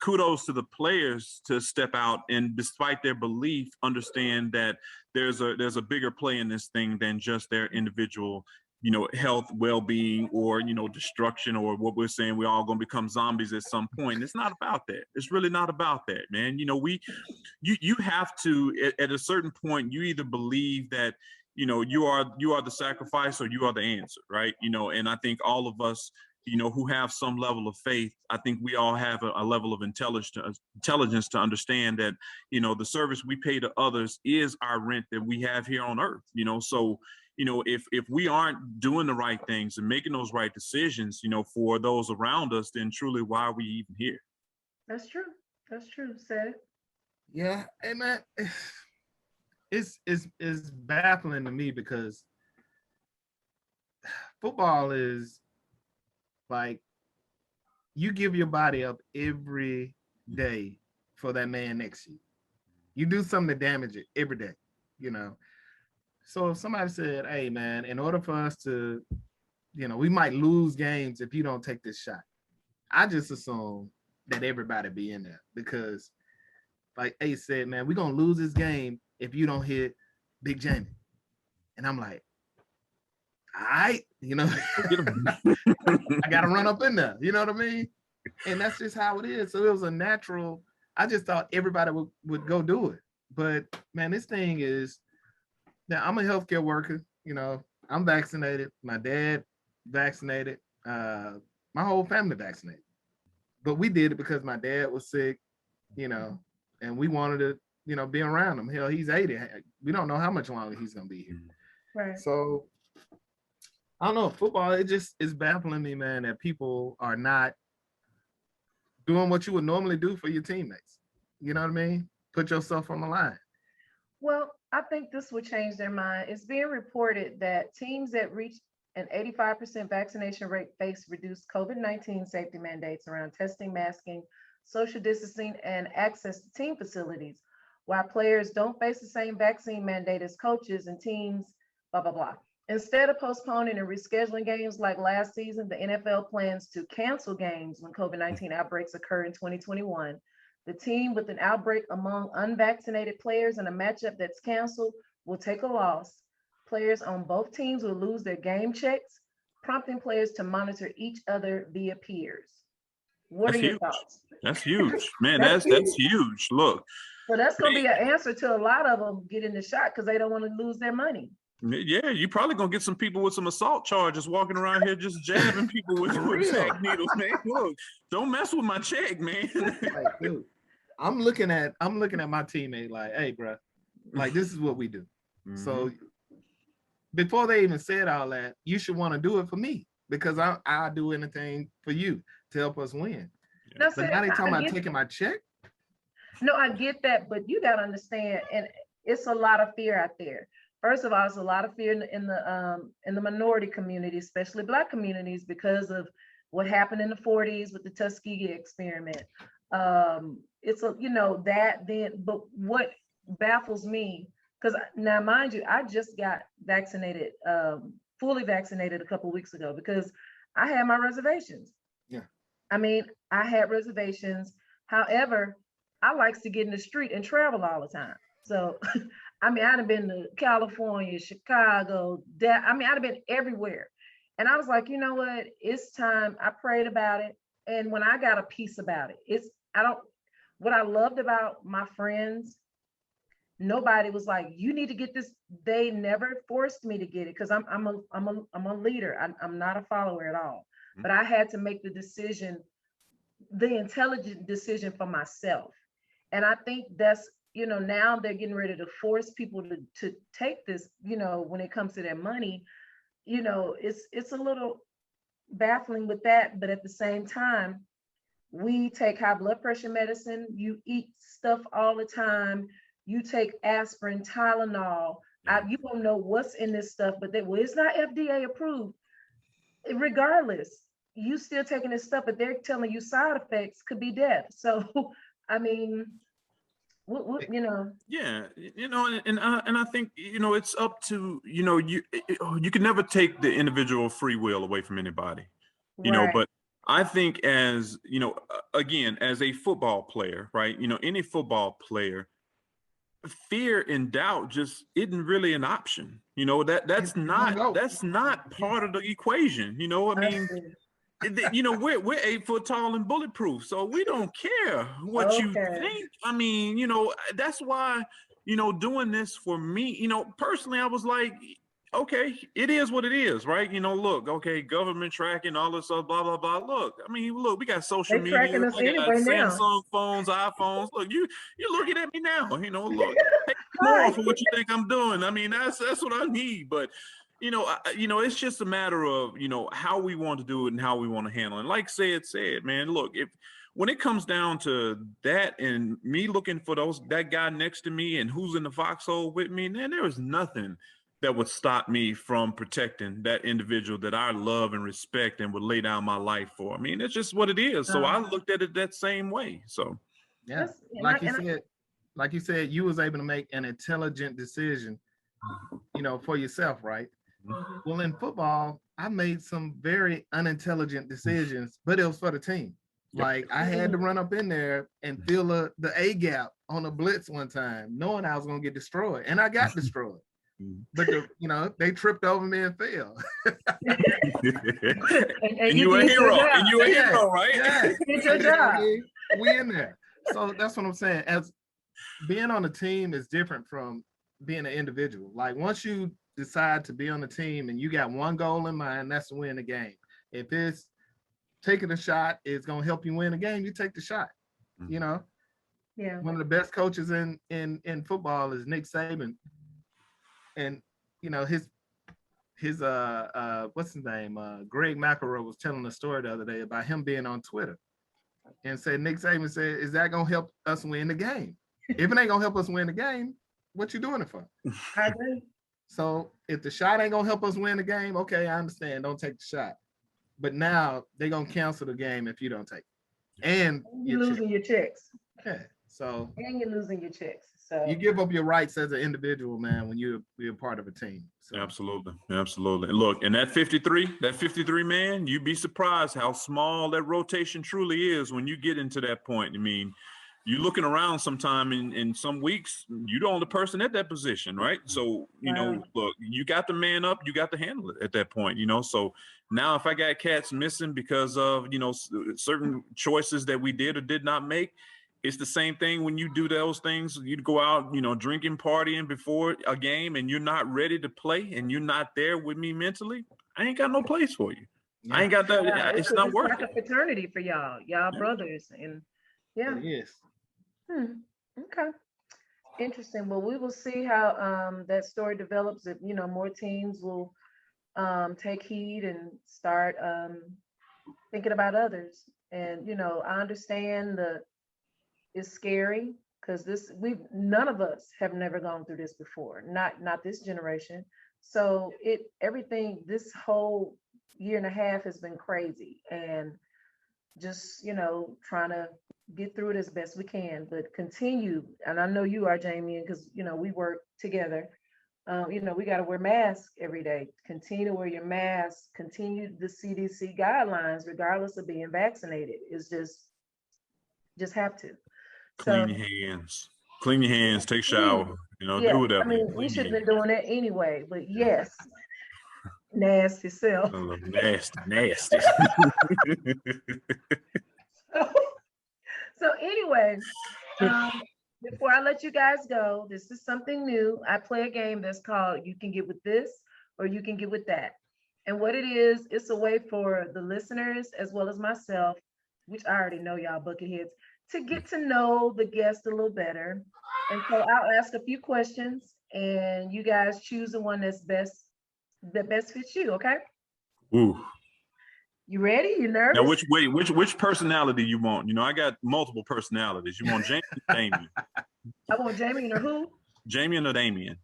Kudos to the players to step out and, despite their belief, understand that there's a bigger play in this thing than just their individual, you know, health, well-being, or, you know, destruction, or what we're saying, we're all going to become zombies at some point. It's not about that. It's really not about that, man. You know, you have to, at a certain point, you either believe that, you know, you are the sacrifice, or you are the answer, right? You know, and I think all of us, you know, who have some level of faith, I think we all have a level of intelligence to understand that, you know, the service we pay to others is our rent that we have here on earth, you know. So, you know, if we aren't doing the right things and making those right decisions, you know, for those around us, then truly, why are we even here? That's true. That's true. Said. Yeah, hey man, it's baffling to me, because football is like, you give your body up every day for that man next to you. You do something to damage it every day, you know. So if somebody said, hey man, in order for us to, you know, we might lose games if you don't take this shot, I just assume that everybody be in there, because like Ace said, man, we're gonna lose this game if you don't hit Big Jamie. And I'm like, all right, you know, I gotta run up in there, you know what I mean? And that's just how it is. So it was a natural, I just thought everybody would go do it. But man, this thing is, now I'm a healthcare worker, you know, I'm vaccinated, my dad vaccinated, my whole family vaccinated. But we did it because my dad was sick, you know, and we wanted to, you know, be around him. Hell, he's 80. We don't know how much longer he's gonna be here. Right. So I don't know, football, it just is baffling me, man, that people are not doing what you would normally do for your teammates. You know what I mean? Put yourself on the line. Well, I think this will change their mind. It's being reported that teams that reach an 85% vaccination rate face reduced COVID-19 safety mandates around testing, masking, social distancing, and access to team facilities, while players don't face the same vaccine mandate as coaches and teams, blah, blah, blah. Instead of postponing and rescheduling games like last season, the NFL plans to cancel games when COVID-19 outbreaks occur in 2021. The team with an outbreak among unvaccinated players in a matchup that's canceled will take a loss. Players on both teams will lose their game checks, prompting players to monitor each other via peers. What That's are your huge. thoughts? That's huge, man. That's That's huge. Look, So that's going to be an answer to a lot of them getting the shot because they don't want to lose their money. yeah, you probably gonna get some people with some assault charges walking around here just jabbing people with check needles, man. Look, don't mess with my check, man. Like, dude, I'm looking at my teammate like, hey, bro, like this is what we do. So before they even said all that, you should want to do it for me because I'll do anything for you to help us win. Now, But now they talking about taking my check. No, I get that, but you got to understand, and it's a lot of fear out there. First of all, it's a lot of fear in the minority community, especially Black communities, because of what happened in the 40s with the Tuskegee experiment. It's a, you know, that then, but what baffles me, because now mind you, I just got vaccinated, fully vaccinated a couple of weeks ago because I had my reservations. Yeah. I mean, I had reservations. However, I like to get in the street and travel all the time. So, I mean, I'd have been to California, Chicago, I'd have been everywhere. And I was like, you know what? It's time. I prayed about it. And when I got a piece about it, what I loved about my friends, nobody was like, you need to get this. They never forced me to get it because I'm a leader. I'm not a follower at all. But I had to make the decision, the intelligent decision for myself. And I think that's, you know, now they're getting ready to force people to take this, you know, when it comes to their money, you know, it's a little baffling with that. But at the same time, we take high blood pressure medicine, you eat stuff all the time, you take aspirin, Tylenol, you don't know what's in this stuff, but it's not FDA approved. Regardless, you still taking this stuff, but they're telling you side effects could be death. So, I mean, what you know? Yeah, you know, and I think, you know, it's up to, you know, you can never take the individual free will away from anybody, you know, but I think as, you know, again, as a football player, right, you know, any football player, fear and doubt just isn't really an option. You know, that's not part of the equation. You know, I mean, you know, we're 8 foot tall and bulletproof, so we don't care what you think. I mean, you know, that's why, you know, doing this for me, you know, personally, I was like, okay, it is what it is, right? You know, look, okay, government tracking, all this stuff, blah, blah, blah. Look, I mean, look, we got social media, we got Samsung phones, iPhones. Look, you're looking at me now, you know, look, pay more for what you think I'm doing. I mean, that's what I need. But, you know, it's just a matter of, you know, how we want to do it and how we want to handle it. And like said, man, look, when it comes down to that and me looking for that guy next to me and who's in the foxhole with me, man, there is nothing that would stop me from protecting that individual that I love and respect and would lay down my life for. I mean, it's just what it is. So I looked at it that same way. So, yeah, like you said, you was able to make an intelligent decision, you know, for yourself, right? Well, in football, I made some very unintelligent decisions, but it was for the team. Like I had to run up in there and fill the A gap on a blitz one time, knowing I was going to get destroyed, and I got destroyed. But you know, they tripped over me and fell. and you a hero. And you a hero, right? Yeah. It's your job. We in there. So that's what I'm saying. As being on a team is different from being an individual. Like once you decide to be on the team and you got one goal in mind, that's to win the game. If it's taking a shot is going to help you win a game, you take the shot. You know? Yeah. One of the best coaches in football is Nick Saban. And you know, his what's his name? Greg McElroy was telling a story the other day about him being on Twitter and said Nick Saban said, is that gonna help us win the game? If it ain't gonna help us win the game, what you doing it for? I agree. So if the shot ain't gonna help us win the game, okay, I understand. Don't take the shot. But now they're gonna cancel the game if you don't take it. And you're losing your checks. Yeah. So and you're losing your checks. So you give up your rights as an individual, man, when you're part of a team. So. Absolutely. Look, and that 53 man, you'd be surprised how small that rotation truly is when you get into that point. I mean, you're looking around sometime in some weeks, you're the only person at that position, right? So, you know, look, you got the man up, you got to handle it at that point, you know? So now if I got cats missing because of, you know, certain choices that we did or did not make, it's the same thing when you do those things. You go out, you know, drinking, partying before a game and you're not ready to play and you're not there with me mentally, I ain't got no place for you. Yeah. I ain't got that. Yeah, it's not worth like it. a fraternity for y'all brothers. And yeah. It is. Okay. Interesting. Well, we will see how that story develops. If, you know, more teams will take heed and start thinking about others. And, you know, I understand it's scary because none of us have never gone through this before. Not this generation. So this whole year and a half has been crazy, and just, you know, trying to get through it as best we can, but continue. And I know you are, Jameion, because, you know, we work together. You know, we got to wear masks every day. Continue to wear your mask, continue the CDC guidelines, regardless of being vaccinated. It's just have to. Clean your hands, take a shower, you know, do whatever. I mean, we should have been doing that anyway, but yes. Nasty self. Nasty. So anyway, before I let you guys go, this is something new. I play a game that's called You Can Get With This or You Can Get With That. And what it is, it's a way for the listeners as well as myself, which I already know y'all bucketheads, to get to know the guest a little better. And so I'll ask a few questions and you guys choose the one that best fits you, okay? Ooh. You ready? You nervous? Now, which personality you want? You know, I got multiple personalities. You want Jameion or Damien? I want Jameion or who? Jameion or Damien?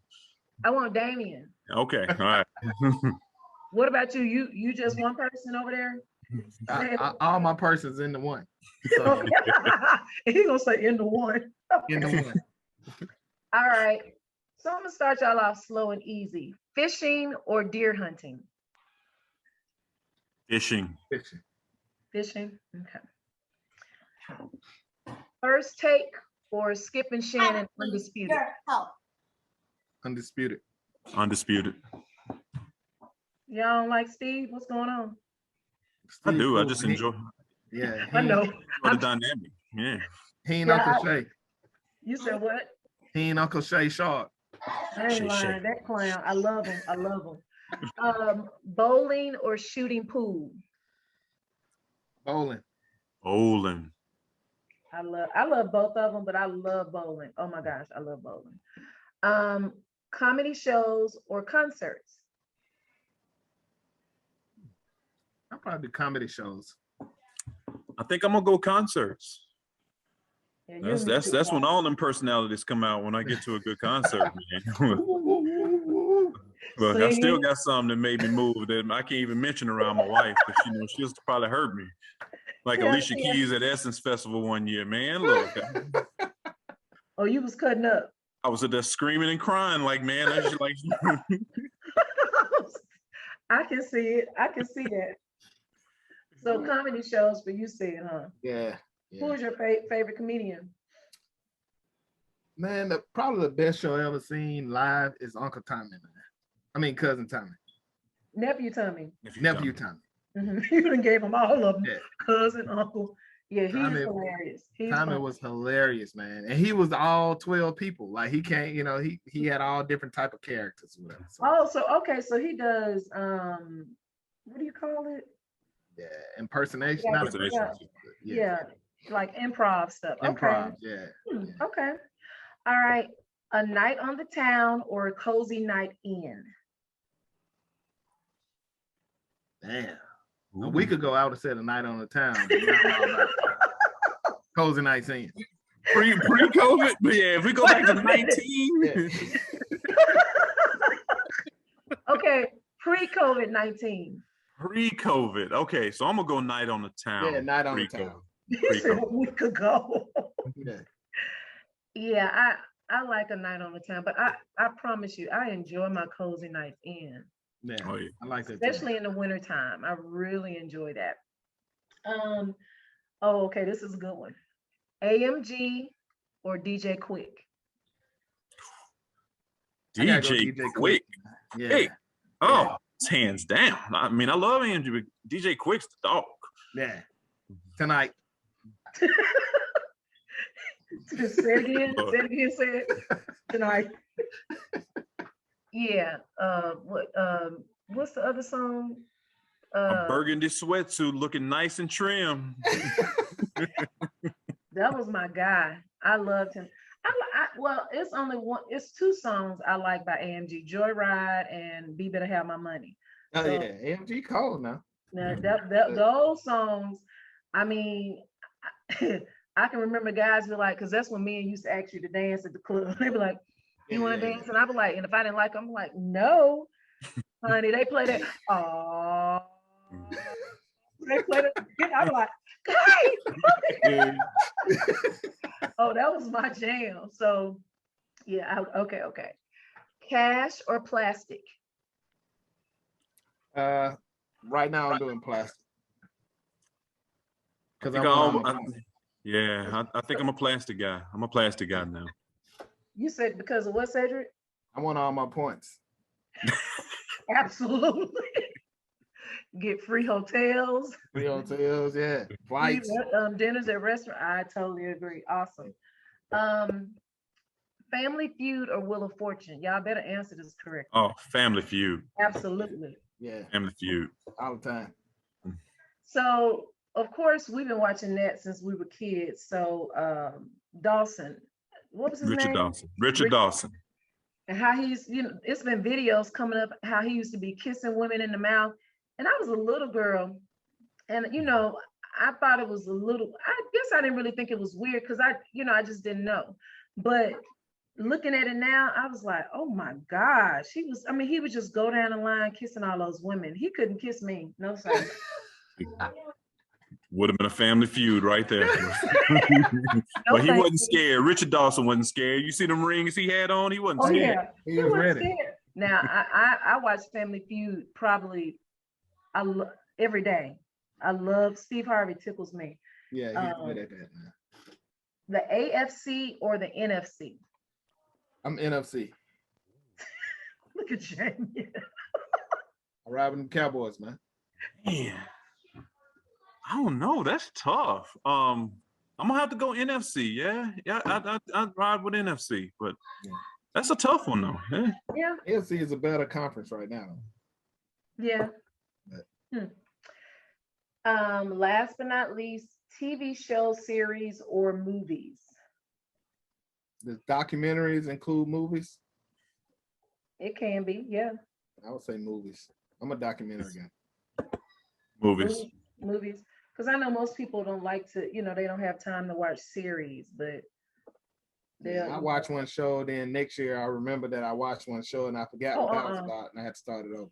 I want Damien. Okay, all right. What about you? You just one person over there? All my persons in the one. So, He's gonna say in the one. in the one. All right. So I'm gonna start y'all off slow and easy. Fishing or deer hunting? Fishing. Fishing. Okay. First take or Skip and Shannon undisputed? Undisputed. Y'all don't like Steve? What's going on? I do. I just enjoy. Yeah. I know. The dynamic. Yeah. He ain't Uncle Shay. You said what? He ain't Uncle Shay Sharp. I ain't lying. That clown. I love him. Bowling or shooting pool? Bowling. I love both of them, but I love bowling. Oh my gosh, I love bowling. Comedy shows or concerts? I'll probably do comedy shows. I think I'm gonna go concerts. Yeah, That's when all them personalities come out, when I get to a good concert, man. Look, I still got something that made me move that I can't even mention around my wife, because, you know, she'll probably hurt me. Like Alicia Keys at Essence Festival one year, man. Look. Oh, you was cutting up. I was there screaming and crying, like, man, I just like. I can see it. I can see that. So comedy shows for you, said, huh? Yeah. Who is your favorite comedian? Man, probably the best show I ever seen live is Uncle Tommy. I mean, Cousin Tommy. Nephew Tommy. Nephew Tommy. Mm-hmm. You done gave him all of them. Yeah. Cousin, uncle. Yeah, he's hilarious. Tommy was hilarious, man. And he was all 12 people. Like, he can't, you know, he had all different type of characters. Whatever, so. So he does, what do you call it? Yeah, impersonation. Yeah, like improv stuff. Improv, okay. Yeah. Okay. All right. A night on the town or a cozy night in? Damn. A week ago, I would have said a night on the town. But now I'm all about cozy nights in. Pre-COVID? But yeah, if we go back to 19. Yeah. Okay, pre-COVID 19. Pre-COVID. Okay, so I'm gonna go night on the town. Yeah, night on the town. You said a week ago. Yeah. Yeah, I like a night on the town, but I promise you, I enjoy my cozy nights in. Yeah, oh, yeah. I like that. Especially in the wintertime. I really enjoy that. Oh, okay, this is a good one. AMG or DJ Quick? I gotta go DJ Quick. Yeah. Hey, oh, it's hands down. I mean, I love AMG, but DJ Quick's the dog. Yeah. Tonight. Say it again. Say it again. Say it tonight. Yeah. What's the other song? A burgundy sweatsuit looking nice and trim. That was my guy. I loved him. Well, it's only one. It's two songs I like by AMG: Joyride and Be Better Have My Money. Oh So, yeah, AMG cold now. Now those songs. I mean, I can remember guys be like, because that's when me and used to ask you to dance at the club. They be like, "You want to dance?" And I be like, and if I didn't like, I'm like, "No, honey." They play that. Oh, they play that. I be like, "Hey." Oh, that was my jam. So, yeah. Okay. Cash or plastic? Right now I'm doing plastic. I think I'm a plastic guy. I'm a plastic guy now. You said because of what, Cedric? I want all my points. Absolutely. Get free hotels. Free hotels, yeah. Flights. Dinners at restaurants. I totally agree. Awesome. Family Feud or Wheel of Fortune? Y'all better answer this correctly. Oh, Family Feud. Absolutely. Yeah. Family Feud. All the time. So, of course, we've been watching that since we were kids. So, Dawson, what was his name? Richard Dawson. And how he's, it's been videos coming up how he used to be kissing women in the mouth. And I was a little girl, and I thought it was a little. I guess I didn't really think it was weird because I just didn't know. But looking at it now, I was like, oh my gosh, he would just go down the line kissing all those women. He couldn't kiss me, no sir. Would have been a Family Feud right there. But he wasn't scared. Richard Dawson wasn't scared. You see them rings he had on? He wasn't scared. Yeah, he was ready. Scared. Now I watch Family Feud probably every day. I love Steve Harvey tickles me. Yeah, he's good at that now. The AFC or the NFC? I'm NFC. Look at Jamie. I'm riding the Cowboys, man. Man, I don't know. That's tough. I'm gonna have to go NFC. Yeah. I'd ride with NFC, but that's a tough one though. Yeah. NFC is a better conference right now. Yeah. Last but not least, TV show, series, or movies? Does documentaries include movies? It can be, yeah. I would say movies. I'm a documentary guy. Movies. Movies. Because I know most people don't like to, they don't have time to watch series, but I watch one show, then next year I remember that I watched one show and I forgot what that was about, and I had to start it over.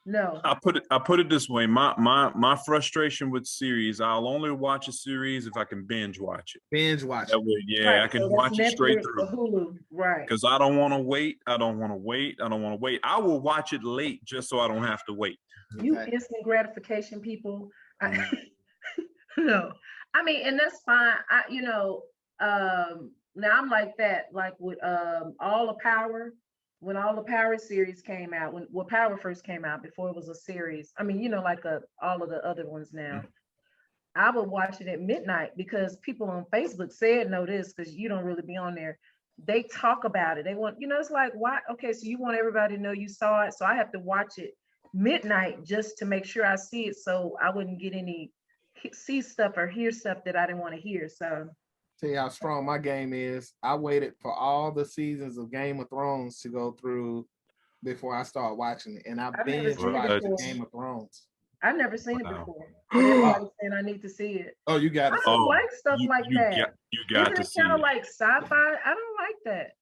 No. I put it this way. My frustration with series, I'll only watch a series if I can binge watch it. Binge watch that way, yeah, right. I can watch it straight through. Hulu, right. Because I don't want to wait. I will watch it late just so I don't have to wait. You instant gratification people. No. I mean, and that's fine. Now I'm like that, like with All the Power. When All the Power series came out, when Power first came out, before it was a series, I mean, like all of the other ones now, I would watch it at midnight because people on Facebook said, know this, because you don't really be on there. They talk about it. They want, it's like, why? Okay, so you want everybody to know you saw it. So I have to watch it midnight just to make sure I see it, so I wouldn't get see stuff or hear stuff that I didn't want to hear. So tell you how strong my game is. I waited for all the seasons of Game of Thrones to go through before I start watching it, and I've binge watched Game of Thrones. I've never seen it before. Everybody's saying I need to see it. Oh, you got it. I don't like stuff like that. You got to see it. Kind of like sci-fi. I don't like that.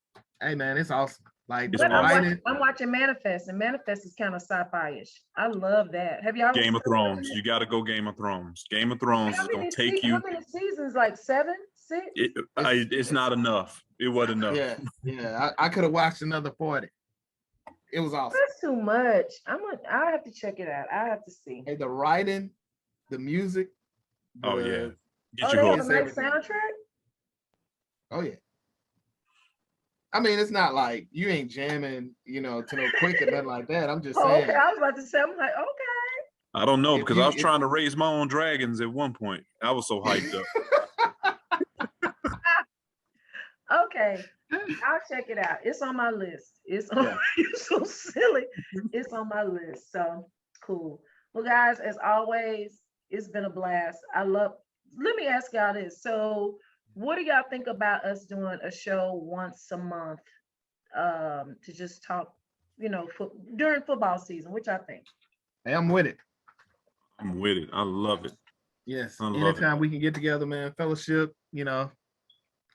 Hey man, it's awesome. Like I'm watching Manifest, and Manifest is kind of sci-fi-ish. I love that. Have y'all Game of Thrones? You got to go Game of Thrones. Game of Thrones is gonna take you. How many seasons? Like 7, 6? It's not enough. It wasn't enough. Yeah. I could have watched another 40. It was awesome. That's too much. I have to check it out. I have to see. Hey, the writing, the music. Get they have a nice soundtrack. Oh yeah. I mean, it's not like you ain't jamming, to no quick or nothing like that. I'm just Oh, saying. okay. I was about to say, I'm like, okay. I don't know, If because you- I was if- trying to raise my own dragons at one point. I was so hyped up. Okay, I'll check it out. It's on my list. It's on. Yeah. You're so silly. It's on my list. So cool. Well, guys, as always, it's been a blast. Let me ask y'all this. So, what do y'all think about us doing a show once a month, to just talk, during football season? Which I think. Hey, I'm with it. I'm with it. I love it. Yes. I love Anytime it. we can get together, man, fellowship,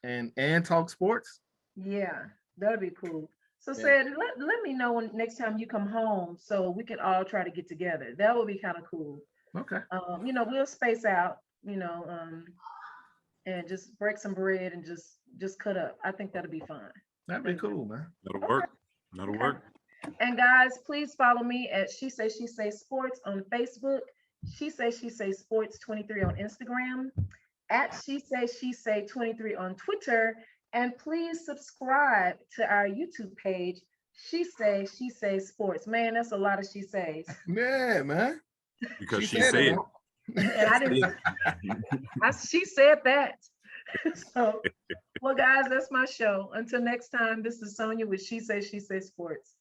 and talk sports. Yeah, that'd be cool. So, Yeah. said, let me know when next time you come home, so we can all try to get together. That would be kind of cool. Okay. We'll space out, and just break some bread and just cut up. I think that'll be fun. That'd be cool, man. That'll work. That'll Okay. work. And guys, please follow me at She Say Sports on Facebook, She Say Sports 23 on Instagram, at She Say 23 on Twitter, and please subscribe to our YouTube page, She Say Sports. Man, that's a lot of she says. Yeah, man. Because she said said it. it. And I didn't. She said that. So, well, guys, that's my show. Until next time, this is Sonia with She Say Sports.